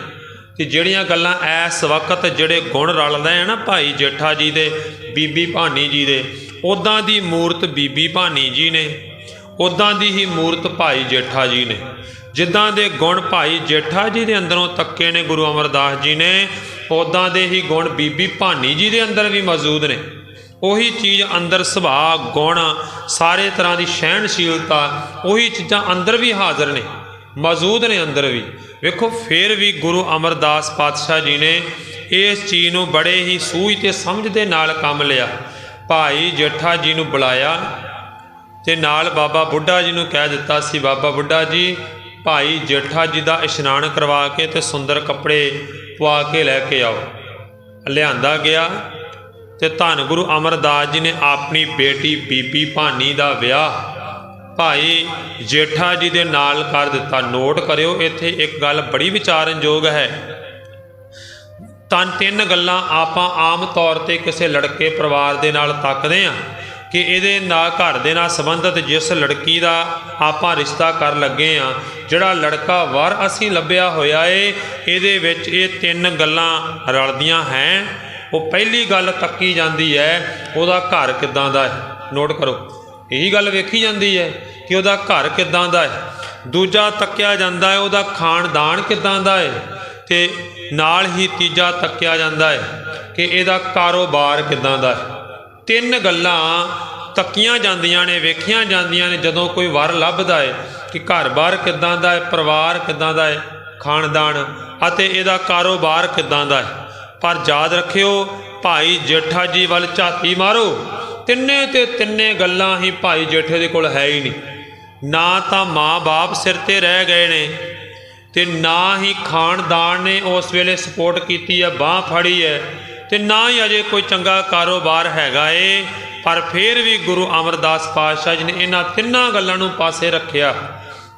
Speaker 1: ਤੇ ਜਿਹੜੀਆਂ ਗੱਲਾਂ ਇਸ ਵਕਤ ਜਿਹੜੇ ਗੁਣ ਰਲਦੇ ਆ ਨਾ ਭਾਈ ਜੇਠਾ ਜੀ ਦੇ, ਬੀਬੀ ਭਾਨੀ ਜੀ ਦੇ, ਉੱਦਾਂ ਦੀ ਮੂਰਤ ਬੀਬੀ ਭਾਨੀ ਜੀ ਨੇ, ਉੱਦਾਂ ਦੀ ਹੀ ਮੂਰਤ ਭਾਈ ਜੇਠਾ ਜੀ ਨੇ। ਜਿੱਦਾਂ ਦੇ ਗੁਣ ਭਾਈ ਜੇਠਾ ਜੀ ਦੇ ਅੰਦਰੋਂ ਤੱਕੇ ਨੇ ਗੁਰੂ ਅਮਰਦਾਸ ਜੀ ਨੇ, ਉੱਦਾਂ ਦੇ ਹੀ ਗੁਣ ਬੀਬੀ ਭਾਨੀ ਜੀ ਦੇ ਅੰਦਰ ਵੀ ਮੌਜੂਦ ਨੇ। ਉਹੀ ਚੀਜ਼ ਅੰਦਰ ਸੁਭਾਅ, ਗੁਣ, ਸਾਰੇ ਤਰ੍ਹਾਂ ਦੀ ਸਹਿਣਸ਼ੀਲਤਾ, ਉਹੀ ਚੀਜ਼ਾਂ ਅੰਦਰ ਵੀ ਹਾਜ਼ਰ ਨੇ, ਮੌਜੂਦ ਨੇ ਅੰਦਰ ਵੀ। ਵੇਖੋ ਫਿਰ ਵੀ ਗੁਰੂ ਅਮਰਦਾਸ ਪਾਤਸ਼ਾਹ ਜੀ ਨੇ ਇਸ ਚੀਜ਼ ਨੂੰ ਬੜੇ ਹੀ ਸੂਝ ਤੇ ਸਮਝ ਦੇ ਨਾਲ ਕੰਮ ਲਿਆ। ਭਾਈ ਜੇਠਾ ਜੀ ਨੂੰ ਬੁਲਾਇਆ ਤੇ ਨਾਲ ਬਾਬਾ ਬੁੱਢਾ ਜੀ ਨੂੰ ਕਹਿ ਦਿੱਤਾ ਸੀ, ਬਾਬਾ ਬੁੱਢਾ ਜੀ ਭਾਈ ਜੇਠਾ ਜੀ ਦਾ ਇਸ਼ਨਾਨ ਕਰਵਾ ਕੇ ਤੇ ਸੁੰਦਰ ਕੱਪੜੇ ਪਵਾ ਕੇ ਲੈ ਕੇ ਆਓ। ਲਿਆਂਦਾ ਗਿਆ ਤੇ ਧੰਨ ਗੁਰੂ ਅਮਰਦਾਸ ਜੀ ਨੇ ਆਪਣੀ ਬੇਟੀ ਬੀਬੀ ਭਾਨੀ ਦਾ ਵਿਆਹ ਭਾਈ ਜੇਠਾ ਜੀ ਦੇ ਨਾਲ ਕਰ ਦਿੱਤਾ। ਨੋਟ ਕਰਿਓ, ਇੱਥੇ ਇੱਕ ਗੱਲ ਬੜੀ ਵਿਚਾਰਨਯੋਗ ਹੈ। ਤਾਂ ਤਿੰਨ ਗੱਲਾਂ ਆਪਾਂ ਆਮ ਤੌਰ 'ਤੇ ਕਿਸੇ ਲੜਕੇ ਪਰਿਵਾਰ ਦੇ ਨਾਲ ਤੱਕਦੇ ਹਾਂ ਕਿ ਇਹਦੇ ਨਾਲ ਘਰ ਦੇ ਨਾਲ ਸੰਬੰਧਿਤ ਜਿਸ ਲੜਕੀ ਦਾ ਆਪਾਂ ਰਿਸ਼ਤਾ ਕਰਨ ਲੱਗੇ ਹਾਂ, ਜਿਹੜਾ ਲੜਕਾ ਵਰ ਅਸੀਂ ਲੱਭਿਆ ਹੋਇਆ ਏ, ਇਹਦੇ ਵਿੱਚ ਇਹ ਤਿੰਨ ਗੱਲਾਂ ਰਲਦੀਆਂ ਹੈ। ਉਹ ਪਹਿਲੀ ਗੱਲ ਤੱਕੀ ਜਾਂਦੀ ਹੈ, ਉਹਦਾ ਘਰ ਕਿੱਦਾਂ ਦਾ ਹੈ। ਨੋਟ ਕਰੋ, ਇਹੀ ਗੱਲ ਵੇਖੀ ਜਾਂਦੀ ਹੈ ਕਿ ਉਹਦਾ ਘਰ ਕਿੱਦਾਂ ਦਾ ਹੈ। ਦੂਜਾ ਤੱਕਿਆ ਜਾਂਦਾ ਹੈ ਉਹਦਾ ਖਾਨਦਾਨ ਕਿੱਦਾਂ ਦਾ ਹੈ, ਤੇ ਨਾਲ ਹੀ ਤੀਜਾ ਤੱਕਿਆ ਜਾਂਦਾ ਹੈ ਕਿ ਇਹਦਾ ਕਾਰੋਬਾਰ ਕਿੱਦਾਂ ਦਾ ਹੈ। ਤਿੰਨ ਗੱਲਾਂ ਤੱਕੀਆਂ ਜਾਂਦੀਆਂ ਨੇ, ਵੇਖੀਆਂ ਜਾਂਦੀਆਂ ਨੇ ਜਦੋਂ ਕੋਈ ਵਰ ਲੱਭਦਾ ਹੈ ਕਿ ਘਰ-ਬਾਰ ਕਿੱਦਾਂ ਦਾ ਹੈ, ਪਰਿਵਾਰ ਕਿੱਦਾਂ ਦਾ ਹੈ, ਖਾਨਦਾਨ ਅਤੇ ਇਹਦਾ ਕਾਰੋਬਾਰ ਕਿੱਦਾਂ ਦਾ ਹੈ। ਪਰ ਯਾਦ ਰੱਖਿਓ, ਭਾਈ ਜੇਠਾ ਜੀ ਵੱਲ ਝਾਤੀ ਮਾਰੋ, ਤਿੰਨੇ ਤੇ ਤਿੰਨੇ ਗੱਲਾਂ ਹੀ ਭਾਈ ਜੇਠੇ ਦੇ ਕੋਲ ਹੈ ਹੀ ਨਹੀਂ। ਨਾ ਤਾਂ ਮਾਂ-ਬਾਪ ਸਿਰ 'ਤੇ ਰਹਿ ਗਏ ਨੇ ਤੇ ਨਾ ਹੀ ਖਾਨਦਾਨ ਨੇ ਉਸ ਵੇਲੇ ਸਪੋਰਟ ਕੀਤੀ ਹੈ, ਬਾਂਹ ਫੜੀ ਹੈ, ਤੇ ਨਾ ਹੀ ਅਜੇ ਕੋਈ ਚੰਗਾ ਕਾਰੋਬਾਰ ਹੈਗਾ ਏ। ਪਰ ਫਿਰ ਵੀ ਗੁਰੂ ਅਮਰਦਾਸ ਪਾਤਸ਼ਾਹ ਜੀ ਨੇ ਇਹਨਾਂ ਤਿੰਨਾਂ ਗੱਲਾਂ ਨੂੰ ਪਾਸੇ ਰੱਖਿਆ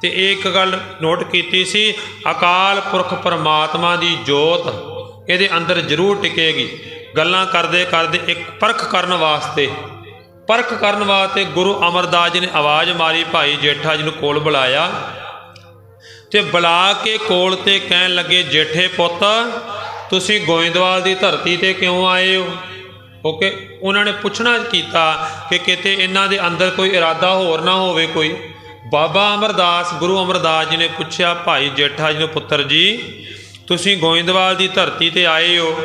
Speaker 1: ਤੇ ਇੱਕ ਗੱਲ ਨੋਟ ਕੀਤੀ ਸੀ, ਅਕਾਲ ਪੁਰਖ ਪਰਮਾਤਮਾ ਦੀ ਜੋਤ ਇਹਦੇ ਅੰਦਰ ਜ਼ਰੂਰ ਟਿਕੇਗੀ। ਗੱਲਾਂ ਕਰਦੇ ਕਰਦੇ ਇੱਕ ਪਰਖ ਕਰਨ ਵਾਸਤੇ ਗੁਰੂ ਅਮਰਦਾਸ ਜੀ ਨੇ ਆਵਾਜ਼ ਮਾਰੀ, ਭਾਈ ਜੇਠਾ ਜੀ ਨੂੰ ਕੋਲ ਬੁਲਾਇਆ ਤੇ ਬੁਲਾ ਕੇ ਕੋਲ ਤੇ ਕਹਿਣ ਲੱਗੇ, ਜੇਠੇ ਪੁੱਤ ਤੁਸੀਂ ਗੋਇੰਦਵਾਲ ਦੀ ਧਰਤੀ 'ਤੇ ਕਿਉਂ ਆਏ ਹੋ? ਓਕੇ, ਉਹਨਾਂ ਨੇ ਪੁੱਛਣਾ ਕੀਤਾ ਕਿ ਕਿਤੇ ਇਹਨਾਂ ਦੇ ਅੰਦਰ ਕੋਈ ਇਰਾਦਾ ਹੋਰ ਨਾ ਹੋਵੇ ਕੋਈ। ਬਾਬਾ ਅਮਰਦਾਸ, ਗੁਰੂ ਅਮਰਦਾਸ ਜੀ ਨੇ ਪੁੱਛਿਆ ਭਾਈ ਜੇਠਾ ਜੀ ਨੂੰ, ਪੁੱਤਰ ਜੀ ਤੁਸੀਂ ਗੋਇੰਦਵਾਲ ਦੀ ਧਰਤੀ 'ਤੇ ਆਏ ਹੋ,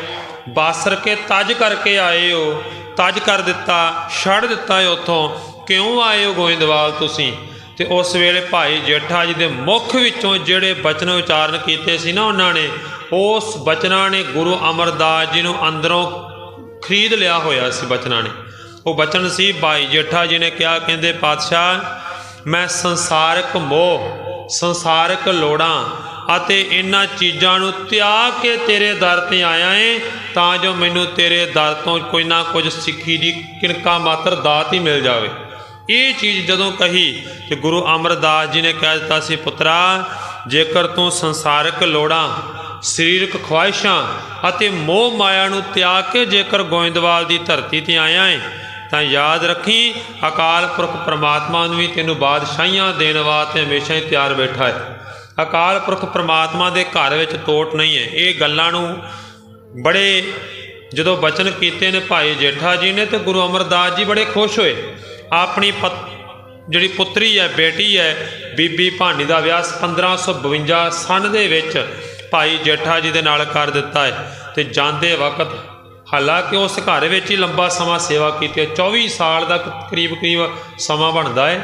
Speaker 1: ਬਾਸਰ ਕੇ ਤਜ ਕਰਕੇ ਆਏ ਹੋ, ਤਜ ਕਰ ਦਿੱਤਾ, ਛੱਡ ਦਿੱਤਾ ਹੈ ਉੱਥੋਂ, ਕਿਉਂ ਆਏ ਹੋ ਗੋਇੰਦਵਾਲ ਤੁਸੀਂ? ਤੇ ਉਸ ਵੇਲੇ ਭਾਈ ਜੇਠਾ ਜੀ ਦੇ ਮੁਖ ਵਿੱਚੋਂ ਜਿਹੜੇ ਬਚਨ ਉਚਾਰਨ ਕੀਤੇ ਸੀ ਨਾ, ਉਹਨਾਂ ਨੇ ਉਸ ਬਚਨਾਂ ਨੇ ਗੁਰੂ ਅਮਰਦਾਸ ਜੀ ਨੂੰ ਅੰਦਰੋਂ ਖਰੀਦ ਲਿਆ ਹੋਇਆ ਸੀ। ਬਚਨਾਂ ਨੇ, ਉਹ ਬਚਨ ਸੀ, ਭਾਈ ਜੇਠਾ ਜੀ ਨੇ ਕਿਹਾ, ਕਹਿੰਦੇ ਪਾਤਸ਼ਾਹ ਮੈਂ ਸੰਸਾਰਕ ਮੋਹ, ਸੰਸਾਰਕ ਲੋੜਾਂ ਅਤੇ ਇਹਨਾਂ ਚੀਜ਼ਾਂ ਨੂੰ ਤਿਆਗ ਕੇ ਤੇਰੇ ਦਰ 'ਤੇ ਆਇਆ ਏ, ਤਾਂ ਜੋ ਮੈਨੂੰ ਤੇਰੇ ਦਰ ਤੋਂ ਕੋਈ ਨਾ ਕੁਝ ਸਿੱਖੀ ਦੀ ਕਿਣਕਾ ਮਾਤਰ ਦਾਤ ਹੀ ਮਿਲ ਜਾਵੇ। ਇਹ ਚੀਜ਼ ਜਦੋਂ ਕਹੀ ਤੇ ਗੁਰੂ ਅਮਰਦਾਸ ਜੀ ਨੇ ਕਹਿ ਦਿੱਤਾ ਸੀ, ਪੁੱਤਰਾ ਜੇਕਰ ਤੂੰ ਸੰਸਾਰਕ ਲੋੜਾਂ, ਸਰੀਰਕ ਖਵਾਇਸ਼ਾਂ ਅਤੇ ਮੋਹ ਮਾਇਆ ਨੂੰ ਤਿਆਗ ਕੇ ਜੇਕਰ ਗੋਇੰਦਵਾਲ ਦੀ ਧਰਤੀ 'ਤੇ ਆਇਆ ਏ, ਤਾਂ ਯਾਦ ਰੱਖੀ ਅਕਾਲ ਪੁਰਖ ਪਰਮਾਤਮਾ ਨੂੰ ਵੀ ਤੈਨੂੰ ਬਾਦਸ਼ਾਹੀਆਂ ਦੇਣ ਵਾਸਤੇ ਹਮੇਸ਼ਾ ਹੀ ਤਿਆਰ ਬੈਠਾ ਹੈ। ਅਕਾਲ ਪੁਰਖ ਪਰਮਾਤਮਾ ਦੇ ਘਰ ਵਿੱਚ ਤੋਟ ਨਹੀਂ ਹੈ। ਇਹ ਗੱਲਾਂ ਨੂੰ ਬੜੇ ਜਦੋਂ ਬਚਨ ਕੀਤੇ ਨੇ ਭਾਈ ਜੇਠਾ ਜੀ ਨੇ ਤੇ ਗੁਰੂ ਅਮਰਦਾਸ ਜੀ ਬੜੇ ਖੁਸ਼ ਹੋਏ। ਆਪਣੀ ਜਿਹੜੀ ਪੁੱਤਰੀ ਹੈ, ਬੇਟੀ ਹੈ ਬੀਬੀ ਭਾਨੀ ਦਾ ਵਿਆਹ 1552 ਸਨ ਦੇ ਵਿੱਚ ਭਾਈ ਜੇਠਾ ਜੀ ਦੇ ਨਾਲ ਕਰ ਦਿੱਤਾ ਹੈ। ਤੇ ਜਾਂਦੇ ਵਕਤ ਹਾਲਾਂਕਿ ਉਸ ਘਰ ਵਿੱਚ ਹੀ ਲੰਬਾ ਸਮਾਂ ਸੇਵਾ ਕੀਤੀ ਹੈ, 24 ਸਾਲ ਦਾ ਕਰੀਬ ਸਮਾਂ ਬਣਦਾ ਹੈ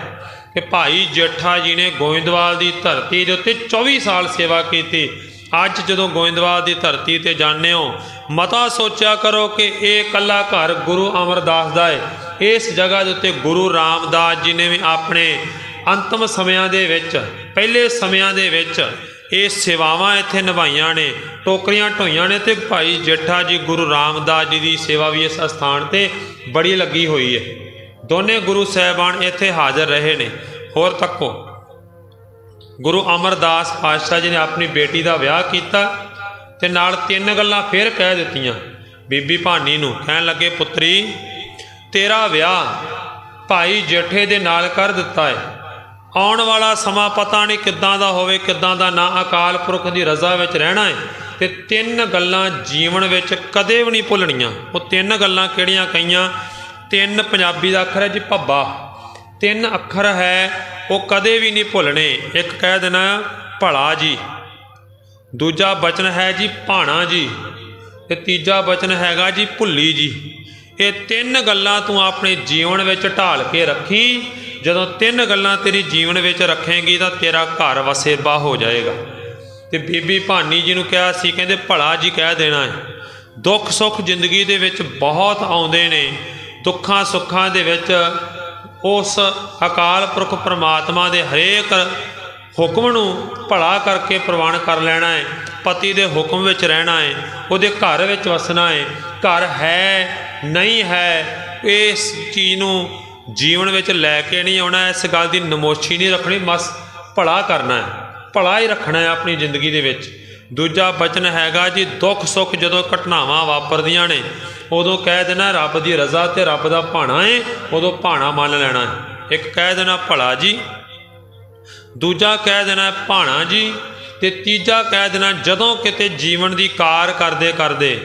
Speaker 1: ਕਿ ਭਾਈ ਜੇਠਾ ਜੀ ਨੇ ਗੋਇੰਦਵਾਲ ਦੀ ਧਰਤੀ ਦੇ ਉੱਤੇ 24 ਸਾਲ ਸੇਵਾ ਕੀਤੀ। ਅੱਜ ਜਦੋਂ ਗੋਇੰਦਵਾਲ ਦੀ ਧਰਤੀ ਤੇ ਜਾਂਦੇ ਹੋ, ਮਤਾ ਸੋਚਿਆ ਕਰੋ ਕਿ ਇਹ ਇਕੱਲਾ ਘਰ ਗੁਰੂ ਅਮਰਦਾਸ ਦਾ ਹੈ। ਇਸ ਜਗ੍ਹਾ ਦੇ ਉੱਤੇ ਗੁਰੂ ਰਾਮਦਾਸ ਜੀ ਨੇ ਵੀ ਆਪਣੇ ਅੰਤਮ ਸਮਿਆਂ ਦੇ ਵਿੱਚ, ਪਹਿਲੇ ਸਮਿਆਂ ਦੇ ਵਿੱਚ ਇਹ ਸੇਵਾਵਾਂ ਇੱਥੇ ਨਿਭਾਈਆਂ ਨੇ, ਟੋਕਰੀਆਂ ਢੋਈਆਂ ਨੇ। ਤੇ ਭਾਈ ਜੇਠਾ ਜੀ ਗੁਰੂ ਰਾਮਦਾਸ ਜੀ ਦੀ ਸੇਵਾ ਵੀ ਇਸ ਅਸਥਾਨ ਤੇ ਬੜੀ ਲੱਗੀ ਹੋਈ ਹੈ। ਦੋਨੇ ਗੁਰੂ ਸਾਹਿਬਾਨ ਇੱਥੇ ਹਾਜ਼ਰ ਰਹੇ ਨੇ। ਹੋਰ ਤੱਕੋ, ਗੁਰੂ ਅਮਰਦਾਸ ਪਾਤਸ਼ਾਹ ਜੀ ਨੇ ਆਪਣੀ ਬੇਟੀ ਦਾ ਵਿਆਹ ਕੀਤਾ ਤੇ ਨਾਲ 3 ਗੱਲਾਂ ਫਿਰ ਕਹਿ ਦਿੱਤੀਆਂ ਬੀਬੀ ਭਾਨੀ ਨੂੰ। ਕਹਿਣ ਲੱਗੇ, ਪੁੱਤਰੀ ਤੇਰਾ ਵਿਆਹ ਭਾਈ ਜੇਠੇ ਦੇ ਨਾਲ ਕਰ ਦਿੱਤਾ ਹੈ। ਆਉਣ ਵਾਲਾ ਸਮਾਂ ਪਤਾ ਨਹੀਂ ਕਿੱਦਾਂ ਦਾ ਹੋਵੇ, ਕਿੱਦਾਂ ਦਾ ਨਾ। ਅਕਾਲ ਪੁਰਖ ਦੀ ਰਜ਼ਾ ਵਿੱਚ ਰਹਿਣਾ ਹੈ ਤੇ 3 ਗੱਲਾਂ ਜੀਵਨ ਵਿੱਚ ਕਦੇ ਵੀ ਨਹੀਂ ਭੁੱਲਣੀਆਂ। ਉਹ 3 ਗੱਲਾਂ ਕਿਹੜੀਆਂ ਕਹੀਆਂ? 3 ਪੰਜਾਬੀ ਦਾ ਅੱਖਰ ਹੈ ਜੀ ਭੱਬਾ, 3 ਅੱਖਰ ਹੈ ਉਹ ਕਦੇ ਵੀ ਨਹੀਂ ਭੁੱਲਣੇ। ਇੱਕ ਕਹਿ ਦੇਣਾ ਭਲਾ ਜੀ, ਦੂਜਾ ਬਚਨ ਹੈ ਜੀ ਭਾਣਾ ਜੀ, ਤੇ ਤੀਜਾ ਬਚਨ ਹੈਗਾ ਜੀ ਭੁੱਲੀ ਜੀ। ਇਹ 3 ਗੱਲਾਂ ਤੂੰ ਆਪਣੇ ਜੀਵਨ ਵਿੱਚ ਢਾਲ ਕੇ ਰੱਖੀ। ਜਦੋਂ 3 ਗੱਲਾਂ ਤੇਰੀ ਜੀਵਨ ਵਿੱਚ ਰੱਖੇਂਗੀ ਤਾਂ ਤੇਰਾ ਘਰ ਵਸੇਬਾ ਹੋ ਜਾਏਗਾ। ਤੇ ਬੀਬੀ ਭਾਨੀ ਜੀ ਨੂੰ ਕਿਹਾ ਸੀ, ਕਹਿੰਦੇ ਭਲਾ ਜੀ ਕਹਿ ਦੇਣਾ ਹੈ। ਦੁੱਖ ਸੁੱਖ ਜ਼ਿੰਦਗੀ ਦੇ ਵਿੱਚ ਬਹੁਤ ਆਉਂਦੇ ਨੇ, ਦੁੱਖਾਂ ਸੁੱਖਾਂ ਦੇ ਵਿੱਚ ਉਸ ਅਕਾਲ ਪੁਰਖ ਪ੍ਰਮਾਤਮਾ ਦੇ ਹਰੇਕ ਹੁਕਮ ਨੂੰ ਭਲਾ ਕਰਕੇ ਪ੍ਰਵਾਨ ਕਰ ਲੈਣਾ ਹੈ। ਪਤੀ ਦੇ ਹੁਕਮ ਵਿੱਚ ਰਹਿਣਾ ਹੈ, ਉਹਦੇ ਘਰ ਵਿੱਚ ਵਸਣਾ ਹੈ। ਘਰ ਹੈ ਨਹੀਂ ਹੈ ਇਸ ਚੀਜ਼ ਨੂੰ ਜੀਵਨ ਵਿੱਚ ਲੈ ਕੇ ਨਹੀਂ ਆਉਣਾ। ਇਸ ਗੱਲ ਦੀ ਨਮੋਸ਼ੀ ਨਹੀਂ ਰੱਖਣੀ, ਬਸ ਭਲਾ ਕਰਨਾ ਹੈ, ਭਲਾ ਹੀ ਰੱਖਣਾ ਹੈ ਆਪਣੀ ਜ਼ਿੰਦਗੀ ਦੇ ਵਿੱਚ। ਦੂਜਾ ਬਚਨ ਹੈਗਾ ਜੀ ਦੁੱਖ ਸੁੱਖ ਜਦੋਂ ਘਟਨਾਵਾਂ ਵਾਪਰਦੀਆਂ ਨੇ ਉਦੋਂ ਕਹਿ ਦੇਣਾ ਰੱਬ ਦੀ ਰਜ਼ਾ ਤੇ ਰੱਬ ਦਾ ਭਾਣਾ ਹੈ, ਉਦੋਂ ਭਾਣਾ ਮੰਨ ਲੈਣਾ ਹੈ। ਇੱਕ ਕਹਿ ਦੇਣਾ ਭਲਾ ਜੀ, ਦੂਜਾ ਕਹਿ ਦੇਣਾ ਭਾਣਾ ਜੀ, ਤੇ ਤੀਜਾ ਕਹਿ ਦੇਣਾ ਜਦੋਂ ਕਿਤੇ ਜੀਵਨ ਦੀ ਕਾਰ ਕਰਦੇ ਕਰਦੇ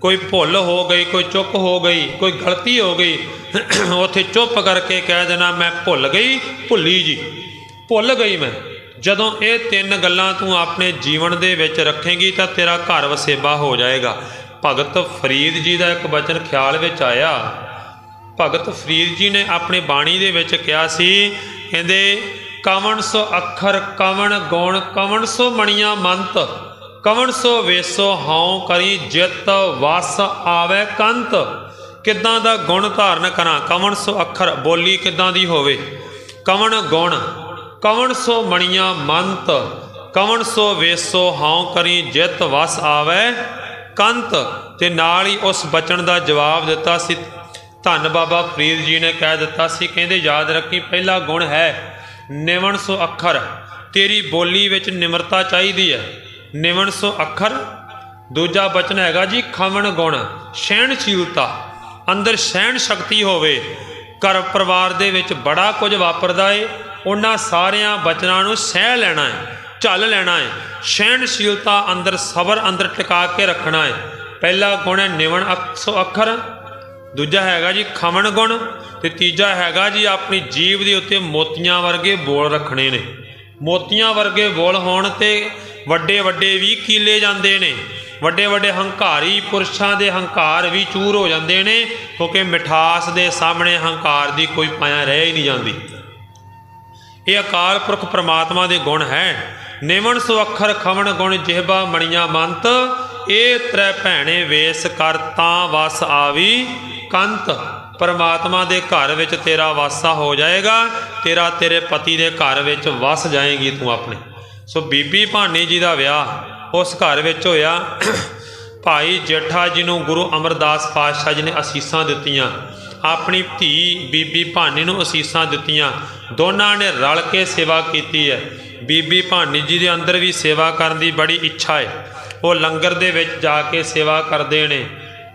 Speaker 1: ਕੋਈ ਭੁੱਲ ਹੋ ਗਈ, ਕੋਈ ਚੁੱਕ ਹੋ ਗਈ, ਕੋਈ ਗਲਤੀ ਹੋ ਗਈ, ਉੱਥੇ ਚੁੱਪ ਕਰਕੇ ਕਹਿ ਦੇਣਾ ਮੈਂ ਭੁੱਲ ਗਈ, ਭੁੱਲੀ ਜੀ, ਭੁੱਲ ਗਈ ਮੈਂ। ਜਦੋਂ ਇਹ 3 ਗੱਲਾਂ ਤੂੰ ਆਪਣੇ ਜੀਵਨ ਦੇ ਵਿੱਚ ਰੱਖੇਂਗੀ ਤਾਂ ਤੇਰਾ ਘਰ ਵਸੇਬਾ ਹੋ ਜਾਏਗਾ। ਭਗਤ ਫਰੀਦ ਜੀ ਦਾ ਇੱਕ ਬਚਨ ਖਿਆਲ ਵਿੱਚ ਆਇਆ। ਭਗਤ ਫਰੀਦ ਜੀ ਨੇ ਆਪਣੀ ਬਾਣੀ ਦੇ ਵਿੱਚ ਕਿਹਾ ਸੀ, ਕਹਿੰਦੇ ਕਵਣ ਸੋ ਅੱਖਰ ਕਵਣ ਗੁਣ ਕਵਣ ਸੋ ਮਣੀਆਂ ਮੰਤ ਕਵਣ ਸੋ ਵੇਸੋ ਹਉ ਕਰੀ ਜਿਤ ਵਸ ਆਵੇ ਕੰਤ। ਕਿੱਦਾਂ ਦਾ ਗੁਣ ਧਾਰਨ ਕਰਾਂ? ਕਵਣ ਸੋ ਅੱਖਰ, ਬੋਲੀ ਕਿੱਦਾਂ ਦੀ ਹੋਵੇ। ਕਵਣ ਗੁਣ, ਕਵਣ ਸੋ ਮਣੀਆਂ ਮੰਤ ਕਵਣ ਸੋ ਵੇਸੋ ਹਉ ਕਰੀ ਜਿਤ ਵਸ ਆਵੇ ਕੰਤ। ਤੇ ਨਾਲ ਹੀ ਉਸ ਬਚਨ ਦਾ ਜਵਾਬ ਦਿੱਤਾ ਸੀ ਧੰਨ ਬਾਬਾ ਫਰੀਦ ਜੀ ਨੇ। ਕਹਿ ਦਿੱਤਾ ਸੀ, ਕਹਿੰਦੇ ਯਾਦ ਰੱਖੀ ਪਹਿਲਾ ਗੁਣ ਹੈ ਨਿਵਣ ਸੋ ਅੱਖਰ, ਤੇਰੀ ਬੋਲੀ ਵਿੱਚ ਨਿਮਰਤਾ ਚਾਹੀਦੀ ਹੈ, ਨਿਵਣ ਸੋ ਅੱਖਰ। ਦੂਜਾ ਬਚਨ ਹੈਗਾ ਜੀ ਖਵਣ ਗੁਣ, ਸਹਿਣਸ਼ੀਲਤਾ, ਅੰਦਰ ਸਹਿਣ ਸ਼ਕਤੀ ਹੋਵੇ। ਘਰ ਪਰਿਵਾਰ ਦੇ ਵਿੱਚ ਬੜਾ ਕੁਝ ਵਾਪਰਦਾ ਏ, ਉਹਨਾਂ ਸਾਰਿਆਂ ਬਚਨਾਂ ਨੂੰ ਸਹਿ ਲੈਣਾ ਹੈ, ਝੱਲ ਲੈਣਾ ਹੈ। ਸਹਿਣਸ਼ੀਲਤਾ ਅੰਦਰ, ਸਬਰ ਅੰਦਰ ਟਿਕਾ ਕੇ ਰੱਖਣਾ ਹੈ। ਪਹਿਲਾ ਗੁਣ ਹੈ ਨਿਵਣ ਸੋ ਅੱਖਰ, ਦੂਜਾ ਹੈਗਾ ਜੀ ਖਵਣ ਗੁਣ, ਤੇ ਤੀਜਾ ਹੈਗਾ ਜੀ ਆਪਣੀ ਜੀਭ ਦੇ ਉੱਤੇ ਮੋਤੀਆਂ ਵਰਗੇ ਬੋਲ ਰੱਖਣੇ ਨੇ। ਮੋਤੀਆਂ ਵਰਗੇ ਬੋਲ ਹੋਣ ਤੇ ਵੱਡੇ ਵੱਡੇ ਵੀ ਕੀਲੇ ਜਾਂਦੇ ਨੇ, ਵੱਡੇ ਵੱਡੇ ਹੰਕਾਰੀ ਪੁਰਸ਼ਾਂ ਦੇ ਹੰਕਾਰ ਵੀ ਚੂਰ ਹੋ ਜਾਂਦੇ ਨੇ, ਕਿਉਂਕਿ ਮਿਠਾਸ ਦੇ ਸਾਹਮਣੇ ਹੰਕਾਰ ਦੀ ਕੋਈ ਪਾਇਆ ਰਹਿ ਹੀ ਨਹੀਂ ਜਾਂਦੀ। ਇਹ ਅਕਾਲ ਪੁਰਖ ਪ੍ਰਮਾਤਮਾ ਦੇ ਗੁਣ ਹੈ। ਨਿਵਣ ਸੋ ਅੱਖਰ ਖਵਣ ਗੁਣ ਜਿਹਬਾ ਮਣੀਆਂ ਮੰਤ, ਇਹ ਤ੍ਰੈ ਭੈਣੇ ਵੇਸ ਕਰ ਤਾਂ ਵਸ ਆਵੀ ਕੰਤ। ਪਰਮਾਤਮਾ ਦੇ ਘਰ ਵਿੱਚ ਤੇਰਾ ਵਾਸਾ ਹੋ ਜਾਏਗਾ, ਤੇਰੇ ਪਤੀ ਦੇ ਘਰ ਵਿੱਚ ਵਸ ਜਾਏਗੀ ਤੂੰ ਆਪਣੇ। ਸੋ ਬੀਬੀ ਭਾਨੀ ਜੀ ਦਾ ਵਿਆਹ ਉਸ ਘਰ ਵਿੱਚ ਹੋਇਆ। ਭਾਈ ਜੇਠਾ ਜੀ ਨੂੰ ਗੁਰੂ ਅਮਰਦਾਸ ਪਾਤਸ਼ਾਹ ਜੀ ਨੇ ਅਸੀਸਾਂ ਦਿੱਤੀਆਂ, ਆਪਣੀ ਧੀ ਬੀਬੀ ਭਾਨੀ ਨੂੰ ਅਸੀਸਾਂ ਦਿੱਤੀਆਂ। ਦੋਨਾਂ ਨੇ ਰਲ ਕੇ ਸੇਵਾ ਕੀਤੀ ਹੈ। ਬੀਬੀ ਭਾਨੀ ਜੀ ਦੇ ਅੰਦਰ ਵੀ ਸੇਵਾ ਕਰਨ ਦੀ ਬੜੀ ਇੱਛਾ ਹੈ। ਉਹ ਲੰਗਰ ਦੇ ਵਿੱਚ ਜਾ ਕੇ ਸੇਵਾ ਕਰਦੇ ਨੇ,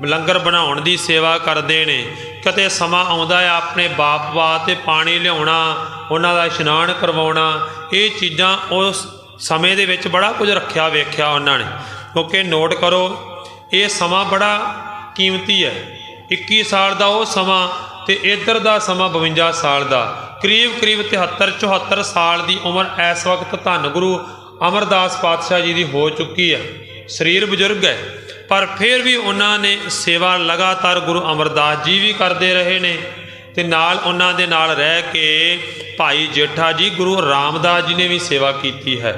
Speaker 1: ਲੰਗਰ ਬਣਾਉਣ ਦੀ ਸੇਵਾ ਕਰਦੇ ਨੇ। ਕਿਤੇ ਸਮਾਂ ਆਉਂਦਾ ਹੈ ਆਪਣੇ ਬਾਪ ਵਾਸਤੇ ਪਾਣੀ ਲਿਆਉਣਾ, ਉਹਨਾਂ ਦਾ ਇਸ਼ਨਾਨ ਕਰਵਾਉਣਾ, ਇਹ ਚੀਜ਼ਾਂ ਉਸ ਸਮੇਂ ਦੇ ਵਿੱਚ ਬੜਾ ਕੁਝ ਰੱਖਿਆ ਵੇਖਿਆ ਉਹਨਾਂ ਨੇ। ਕਿਉਂਕਿ ਨੋਟ ਕਰੋ ਇਹ ਸਮਾਂ ਬੜਾ कीमती है। 21 साल का वो समा ते इधर का समा 52 साल का, करीब करीब 73-74 साल की उम्र इस वक्त धन गुरु अमरदास पातशाह जी की हो चुकी है। शरीर बजुर्ग है पर फिर भी उन्होंने सेवा लगातार गुरु अमरदास जी भी करते रहे ने ते नाल उन्हां दे नाल रह के भाई जेठा जी गुरु रामदास जी ने भी सेवा की है।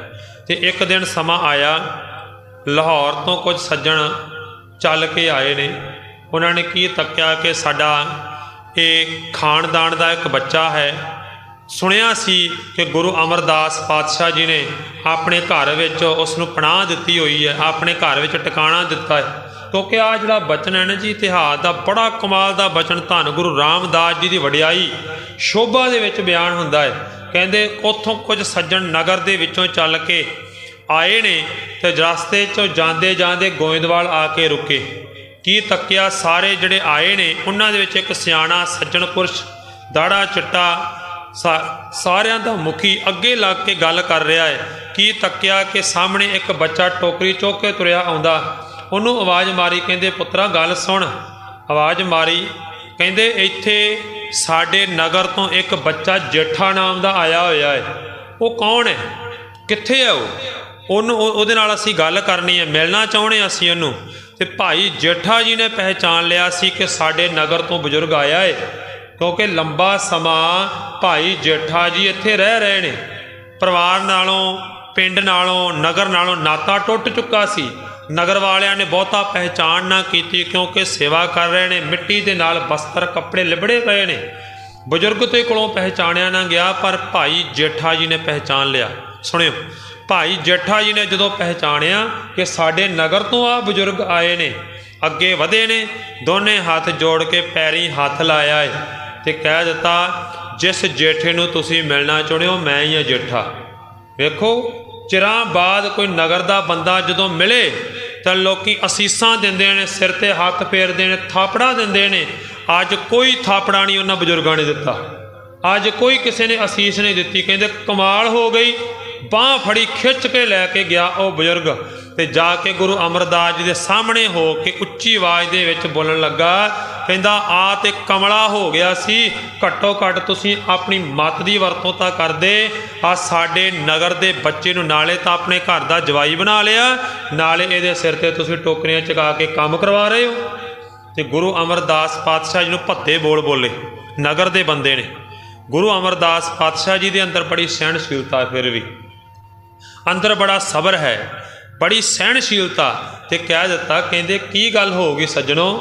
Speaker 1: ते एक दिन समा आया, लाहौर तो कुछ सज्जण चल के आए ने, उन्होंने की तक्या कि साडा ये खानदान का एक बच्चा है, सुनिया सी कि गुरु अमरदास पातशाह जी ने अपने घर विच उसनूं पनाह दिती हुई है, अपने घर विच टिकाणा दिता है। क्योंकि आ जिहड़ा बचन है ना जी, इतिहास का बड़ा कमाल का बचन धन गुरु रामदास जी की वडियाई शोभा दे विच बयान हुंदा है। कहंदे उत्थों कुछ सज्जण नगर दे विचों चल के आए ने ते रस्ते चों जांदे जांदे गोइंदवाल आके रुके। की तक्या सारे जिहड़े आए ने उन्हां दे विच एक सियाणा सज्जण पुरुष दाड़ा चिट्टा सारियां दा मुखी अगे लग के गल कर रहा है। की तक्या कि सामने एक बच्चा टोकरी चुक के तुरिया आउंदा, उन्होंने आवाज़ मारी, कहंदे पुत्रा गल सुन। आवाज़ मारी, कहंदे इत्थे साडे नगर तो एक बच्चा जेठा नाम का आया होया है, वो कौन है, कित्थे है ਉਹਦੇ ਨਾਲ ਅਸੀਂ गल करनी है, मिलना चाहुंदे असीं ਉਹਨੂੰ। ते भाई जेठा जी ने पहचान लिया सी कि साडे नगर तो बजुर्ग आया है, क्योंकि लंबा समा भाई जेठा जी इत्थे रह रहे ने, परिवार नालों पिंड नालों नगर नालों नाता टुट चुका सी। नगर वालियां ने बहुता पहचान ना की, क्योंकि सेवा कर रहे ने, मिट्टी दे नाल बस्तर कपड़े लिबड़े पे ने, बजुर्ग तो कोलों पहचानिया ना गया, पर भाई जेठा जी ने पहचान लिया। सुनियो, भाई जेठा जी ने जदों पहचानिया कि साडे नगर तो आ बजुर्ग आए ने, अगे वधे ने, दोने हाथ जोड़ के पैरी हाथ लाया है ते कह दिता, जिस जेठे नूं तुसीं मिलना चाहुंदे हो मैं ही हां जेठा। वेखो चिरां बाद कोई नगर का बंदा जदों मिले तो लोकी असीसां दिंदे ने, सिर ते हत्थ फेरदे ने, थापड़ा दिंदे ने। अज कोई थापड़ा नहीं उन्हां बजुर्गां ने दिता, अज कोई किसी ने असीस नहीं दिती। कहंदे कमाल हो गई, बांह फड़ी खिच के लैके गया वो बजुर्ग ते जाके गुरु अमरदास जी के सामने हो के उच्ची आवाज़ दे विच बोलन लगा, कहंदा आ ते कमला हो गया सी, घट्टो घट्ट तुसीं अपनी मत की वरतों तां करदे, आ साडे नगर दे बच्चे नूं नाले तां अपने घर दा जवाई बना लिया, नाले इहदे सिर ते तुसीं टोकरियां चका के काम करवा रहे हो। ते गुरु अमरदास पातशाह जी नूं भद्दे बोल बोले, नगर दे बंदे ने। गुरु अमरदास पातशाह जी के अंदर बड़ी सहनशीलता, फिर भी अंदर बड़ा सबर है, बड़ी सहनशीलता। ते कह दिता, कहंदे की गल हो गई सज्जनों,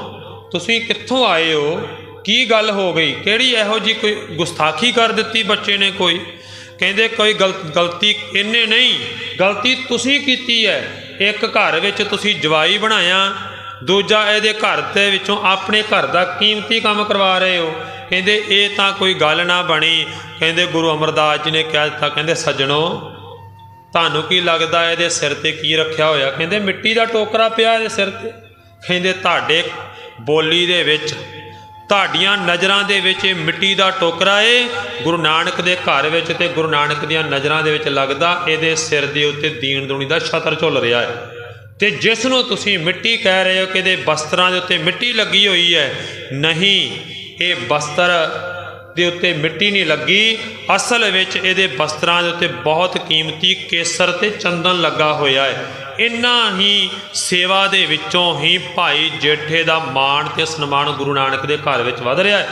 Speaker 1: तुसीं कित्थों आए हो, की गल हो गई, किहड़ी इहो जी कोई गुस्ताखी कर दिती बच्चे ने कोई। कहंदे कोई गलती इन्ने नहीं, गलती तुसीं कीती है। एक घर विच तुसीं जवाई बनाया, दूजा इहदे घर दे विचों अपने घर दा कीमती काम करवा रहे हो। कहंदे ये तां कोई गल ना बनी। कहंदे गुरु अमरदास जी ने कह दिता, कहंदे सज्जनों तुहानूं की लगदा इहदे सिर ते की रखिया होया। कहंदे मिट्टी दा टोकरा पिया इहदे सिर ते। कहंदे तुहाडे बोली दे विच, तुहाडियां नज़रां दे विच मिट्टी दा टोकरा है, गुरु नानक दे घर विच ते गुरु नानक दियां नज़रां दे विच लगदा इहदे सिर दे उत्ते दीन दुनी दा छतर झुल रिहा है। ते जिसनूं तुसीं मिट्टी कह रहे हो कि इहदे बस्त्रां दे उत्ते मिट्टी लगी हुई है, नहीं, ये बस्तर दे उत्ते मिट्टी नहीं लगी, असल विच इहदे बस्त्रां दे उत्ते बहुत कीमती केसर ते चंदन लगा होया है। इन्हां ही सेवा दे विचों ही भाई जेठे दा मान ते सन्मान गुरु नानक दे घर विच वध रिहा है।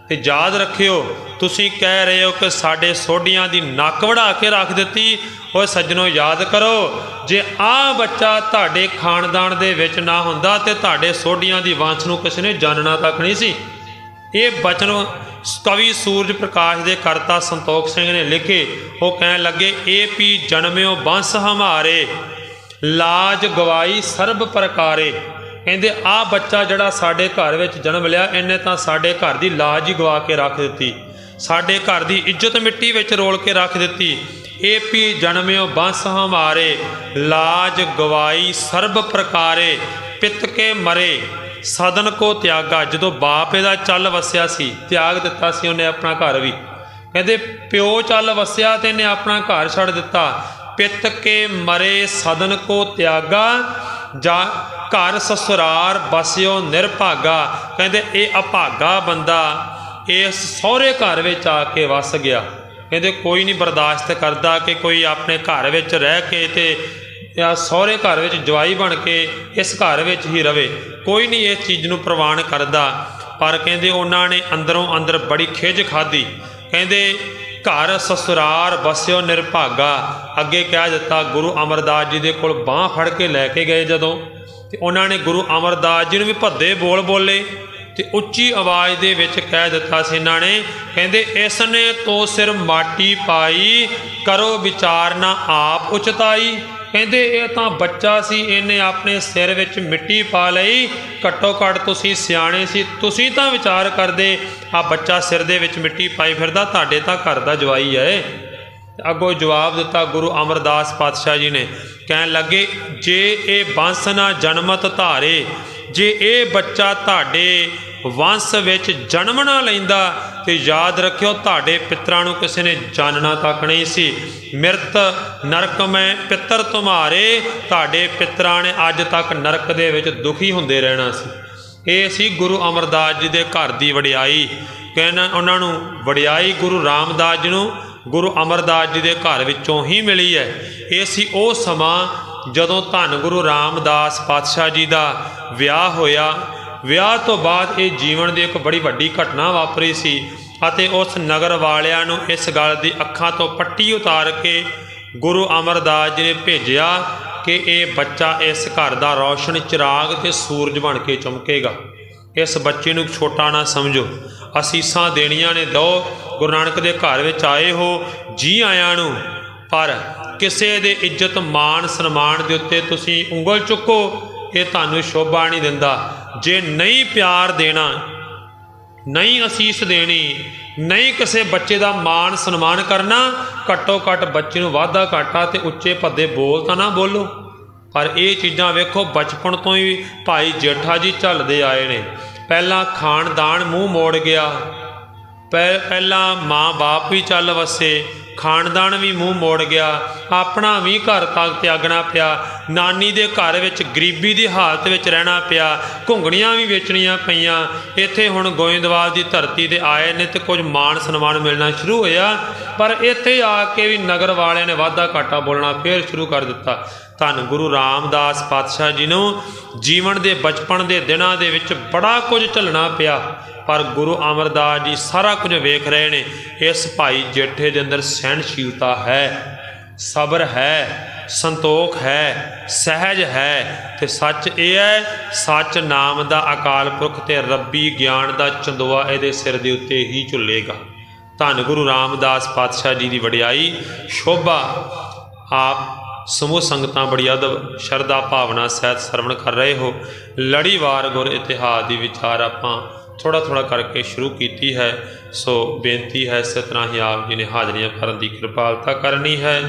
Speaker 1: ते याद रखियो, तुसीं कह रहे हो कि साडे सोढियां दी नक वढ़ा के रख दित्ती। ओए सज्जनों याद करो, जे आ बच्चा तुहाडे खानदान दे विच ना हुंदा ते तुहाडे सोढियां दी वंश नूं किसी ने जानना तक नहीं सी। ये बचन कवि सूरज प्रकाश के करता संतोख सिंह ने लिखे। वो कह लगे, ए पी जन्म्यो बंस हमारे, लाज गवाई सर्ब प्रकारे। कहते आ बच्चा जड़ा साडे घर विच जन्म लिया, इन्हें तां साडे घर की लाज ही गवा के रख दी, साडे घर की इज्जत मिट्टी विच रोल के रख दी। ए पी जन्म्यो बंस हमारे, लाज गवाई सर्ब प्रकारे, पित के मरे सदन को त्यागा। जो बाप इहदा चल वसिया सी, त्याग दिता सी उन्हें अपना घर भी। कहते प्यो चल वसिया ते इन्हें अपना घर छड़ दिता। पित के मरे सदन को त्यागा, ਜਾ ਘਰ ਸਸੁਰਾਰ ਬਸਿਓ ਨਿਰਭਾਗਾ। ਕਹਿੰਦੇ ਇਹ ਅਭਾਗਾ ਬੰਦਾ ਇਸ ਸਹੁਰੇ ਘਰ ਵਿੱਚ ਆ ਕੇ ਵਸ ਗਿਆ। ਕਹਿੰਦੇ ਕੋਈ ਨਹੀਂ ਬਰਦਾਸ਼ਤ ਕਰਦਾ ਕਿ ਕੋਈ ਆਪਣੇ ਘਰ ਵਿੱਚ ਰਹਿ ਕੇ ਤੇ ਜਾਂ ਸਹੁਰੇ ਘਰ ਵਿੱਚ ਜਵਾਈ ਬਣ ਕੇ ਇਸ ਘਰ ਵਿੱਚ ਹੀ ਰਵੇ, ਕੋਈ ਨਹੀਂ ਇਸ ਚੀਜ਼ ਨੂੰ ਪ੍ਰਵਾਨ ਕਰਦਾ। ਪਰ ਕਹਿੰਦੇ ਉਹਨਾਂ ਨੇ ਅੰਦਰੋਂ ਅੰਦਰ ਬੜੀ ਖਿਝ ਖਾਧੀ। ਕਹਿੰਦੇ ਘਰ ਸਸੁਰਾਰ ਬਸਿਓ ਨਿਰਭਾਗਾ। ਅੱਗੇ ਕਹਿ ਦਿੱਤਾ ਗੁਰੂ ਅਮਰਦਾਸ ਜੀ ਦੇ ਕੋਲ ਬਾਂਹ ਫੜ ਕੇ ਲੈ ਕੇ ਗਏ ਜਦੋਂ, ਤੇ ਉਹਨਾਂ ਨੇ ਗੁਰੂ ਅਮਰਦਾਸ ਜੀ ਨੂੰ ਵੀ ਭੱਦੇ ਬੋਲ ਬੋਲੇ ਤੇ ਉੱਚੀ ਆਵਾਜ਼ ਦੇ ਵਿੱਚ ਕਹਿ ਦਿੱਤਾ ਸੀ ਇਹਨਾਂ ਨੇ, ਕਹਿੰਦੇ ਇਸ ਨੇ ਤੋ ਸਿਰ ਮਾਟੀ ਪਾਈ, ਕਰੋ ਵਿਚਾਰ ਨਾ ਆਪ ਉਚਤਾਈ। ਕਹਿੰਦੇ ਇਹ ਤਾਂ ਬੱਚਾ ਸੀ, ਇਹਨੇ ਆਪਣੇ ਸਿਰ ਵਿੱਚ ਮਿੱਟੀ ਪਾ ਲਈ, ਘੱਟੋ ਘੱਟ ਤੁਸੀਂ ਸਿਆਣੇ ਸੀ, ਤੁਸੀਂ ਤਾਂ ਵਿਚਾਰ ਕਰਦੇ, ਆ ਬੱਚਾ ਸਿਰ ਦੇ ਵਿੱਚ ਮਿੱਟੀ ਪਾਈ ਫਿਰਦਾ, ਤੁਹਾਡੇ ਤਾਂ ਘਰ ਦਾ ਜਵਾਈ ਹੈ। ਅੱਗੋਂ ਜਵਾਬ ਦਿੱਤਾ ਗੁਰੂ ਅਮਰਦਾਸ ਪਾਤਸ਼ਾਹ ਜੀ ਨੇ, ਕਹਿਣ ਲੱਗੇ ਜੇ ਇਹ ਬੰਸ ਨਾ ਜਨਮਤ ਧਾਰੇ, ਜੇ ਇਹ ਬੱਚਾ ਤੁਹਾਡੇ ਵੰਸ਼ ਵਿੱਚ ਜਨਮ ਨਾ ਲੈਂਦਾ ਤੇ ਯਾਦ ਰੱਖਿਓ ਤੁਹਾਡੇ ਪਿੱਤਰਾਂ ਨੂੰ ਕਿਸੇ ਨੇ ਜਾਣਨਾ ਤੱਕ ਨਹੀਂ ਸੀ। ਮਿਰਤ ਨਰਕ ਮੈਂ ਪਿੱਤਰ ਤੁਮਾਰੇ, ਤੁਹਾਡੇ ਪਿੱਤਰਾਂ ਨੇ ਅੱਜ ਤੱਕ ਨਰਕ ਦੇ ਵਿੱਚ ਦੁਖੀ ਹੁੰਦੇ ਰਹਿਣਾ ਸੀ। ਇਹ ਸੀ ਗੁਰੂ ਅਮਰਦਾਸ ਜੀ ਦੇ ਘਰ ਦੀ ਵਡਿਆਈ। ਕਹਿਣਾ ਉਹਨਾਂ ਨੂੰ ਵਡਿਆਈ ਗੁਰੂ ਰਾਮਦਾਸ ਜੀ ਨੂੰ ਗੁਰੂ ਅਮਰਦਾਸ ਜੀ ਦੇ ਘਰ ਵਿੱਚੋਂ ਹੀ ਮਿਲੀ ਹੈ। ਇਹ ਸੀ ਉਹ ਸਮਾਂ ਜਦੋਂ ਧੰਨ ਗੁਰੂ ਰਾਮਦਾਸ ਪਾਤਸ਼ਾਹ ਜੀ ਦਾ ਵਿਆਹ ਹੋਇਆ। ਵਿਆਹ ਤੋਂ ਬਾਅਦ ਇਹ ਜੀਵਨ ਦੀ ਇੱਕ ਬੜੀ ਵੱਡੀ ਘਟਨਾ ਵਾਪਰੀ ਸੀ ਅਤੇ ਉਸ ਨਗਰ ਵਾਲਿਆਂ ਨੂੰ ਇਸ ਗੱਲ ਦੀ ਅੱਖਾਂ ਤੋਂ ਪੱਟੀ ਉਤਾਰ ਕੇ ਗੁਰੂ ਅਮਰਦਾਸ ਜੀ ਨੇ ਭੇਜਿਆ ਕਿ ਇਹ ਬੱਚਾ ਇਸ ਘਰ ਦਾ ਰੌਸ਼ਨ ਚਿਰਾਗ ਤੇ ਸੂਰਜ ਬਣ ਕੇ ਚਮਕੇਗਾ। ਇਸ ਬੱਚੇ ਨੂੰ ਛੋਟਾ ਨਾ ਸਮਝੋ, ਅਸੀਸਾਂ ਦੇਣੀਆਂ ਨੇ ਦਿਓ। ਗੁਰੂ ਨਾਨਕ ਦੇ ਘਰ ਵਿੱਚ ਆਏ ਹੋ, ਜੀ ਆਇਆਂ ਨੂੰ, ਪਰ ਕਿਸੇ ਦੇ ਇੱਜ਼ਤ ਮਾਣ ਸਨਮਾਨ ਦੇ ਉੱਤੇ ਤੁਸੀਂ ਉਂਗਲ ਚੁੱਕੋ, ਇਹ ਤੁਹਾਨੂੰ ਸ਼ੋਭਾ ਨਹੀਂ ਦਿੰਦਾ। ਜੇ ਨਹੀਂ ਪਿਆਰ ਦੇਣਾ, ਨਹੀਂ ਅਸੀਸ ਦੇਣੀ, ਨਹੀਂ ਕਿਸੇ ਬੱਚੇ ਦਾ ਮਾਣ ਸਨਮਾਨ ਕਰਨਾ, ਘੱਟੋ ਘੱਟ ਬੱਚੇ ਨੂੰ ਵਾਧਾ ਘਾਟਾ ਤੇ ਉੱਚੇ ਭੱਦੇ ਬੋਲ ਤਾਂ ਨਾ ਬੋਲੋ। ਪਰ ਇਹ ਚੀਜ਼ਾਂ ਵੇਖੋ ਬਚਪਨ ਤੋਂ ਹੀ ਭਾਈ ਜੇਠਾ ਜੀ ਝੱਲਦੇ ਆਏ ਨੇ। ਪਹਿਲਾਂ ਖਾਨਦਾਨ ਮੂੰਹ ਮੋੜ ਗਿਆ, ਪਹਿਲਾਂ ਮਾਂ ਬਾਪ ਵੀ ਚੱਲ ਵਸੇ, ਖਾਨਦਾਨ ਵੀ ਮੂੰਹ ਮੋੜ ਗਿਆ, ਆਪਣਾ ਵੀ ਘਰ ਤੱਕ ਤਿਆਗਣਾ ਪਿਆ, ਨਾਨੀ ਦੇ ਘਰ ਵਿੱਚ ਗਰੀਬੀ ਦੀ ਹਾਲਤ ਵਿੱਚ ਰਹਿਣਾ ਪਿਆ, ਘੁੰਗਣੀਆਂ ਵੀ ਵੇਚਣੀਆਂ ਪਈਆਂ। ਇੱਥੇ ਹੁਣ ਗੋਇੰਦਵਾਲ ਦੀ ਧਰਤੀ 'ਤੇ ਆਏ ਨੇ ਤੇ ਕੁਝ ਮਾਣ ਸਨਮਾਨ ਮਿਲਣਾ ਸ਼ੁਰੂ ਹੋਇਆ, ਪਰ ਇੱਥੇ ਆ ਕੇ ਵੀ ਨਗਰ ਵਾਲਿਆਂ ਨੇ ਵਾਧਾ ਘਾਟਾ ਬੋਲਣਾ ਫੇਰ ਸ਼ੁਰੂ ਕਰ ਦਿੱਤਾ। ਧੰਨ ਗੁਰੂ ਰਾਮਦਾਸ ਪਾਤਸ਼ਾਹ ਜੀ ਨੂੰ ਜੀਵਨ ਦੇ ਬਚਪਨ ਦੇ ਦਿਨਾਂ ਦੇ ਵਿੱਚ ਬੜਾ ਕੁਝ ਝੱਲਣਾ ਪਿਆ, ਪਰ ਗੁਰੂ ਅਮਰਦਾਸ ਜੀ ਸਾਰਾ ਕੁਝ ਵੇਖ ਰਹੇ ਨੇ। ਇਸ ਭਾਈ ਜੇਠੇ ਦੇ ਅੰਦਰ ਸਹਿਣਸ਼ੀਲਤਾ ਹੈ, ਸਬਰ ਹੈ, ਸੰਤੋਖ ਹੈ, ਸਹਿਜ ਹੈ, ਤੇ ਸੱਚ ਇਹ ਹੈ ਸੱਚ ਨਾਮ ਦਾ ਅਕਾਲ ਪੁਰਖ ਤੇ ਰੱਬੀ ਗਿਆਨ ਦਾ ਚੰਦੋਆ ਇਹਦੇ ਸਿਰ ਦੇ ਉੱਤੇ ਹੀ ਝੁੱਲੇਗਾ। ਧੰਨ ਗੁਰੂ ਰਾਮਦਾਸ ਪਾਤਸ਼ਾਹ ਜੀ ਦੀ ਵਡਿਆਈ ਸ਼ੋਭਾ ਆਪ ਸਮੂਹ ਸੰਗਤਾਂ ਬੜੀ ਅਦਬ ਸ਼ਰਧਾ ਭਾਵਨਾ ਸਹਿਤ ਸਰਵਣ ਕਰ ਰਹੇ ਹੋ। ਲੜੀਵਾਰ ਗੁਰ ਇਤਿਹਾਸ ਦੀ ਵਿਚਾਰ ਆਪਾਂ ਥੋੜ੍ਹਾ ਥੋੜ੍ਹਾ ਕਰਕੇ ਸ਼ੁਰੂ ਕੀਤੀ ਹੈ। ਸੋ ਬੇਨਤੀ ਹੈ ਇਸੇ ਤਰ੍ਹਾਂ ਹੀ ਆਪ ਜੀ ਨੇ ਹਾਜ਼ਰੀਆਂ ਭਰਨ ਦੀ ਕਿਰਪਾਲਤਾ ਕਰਨੀ ਹੈ।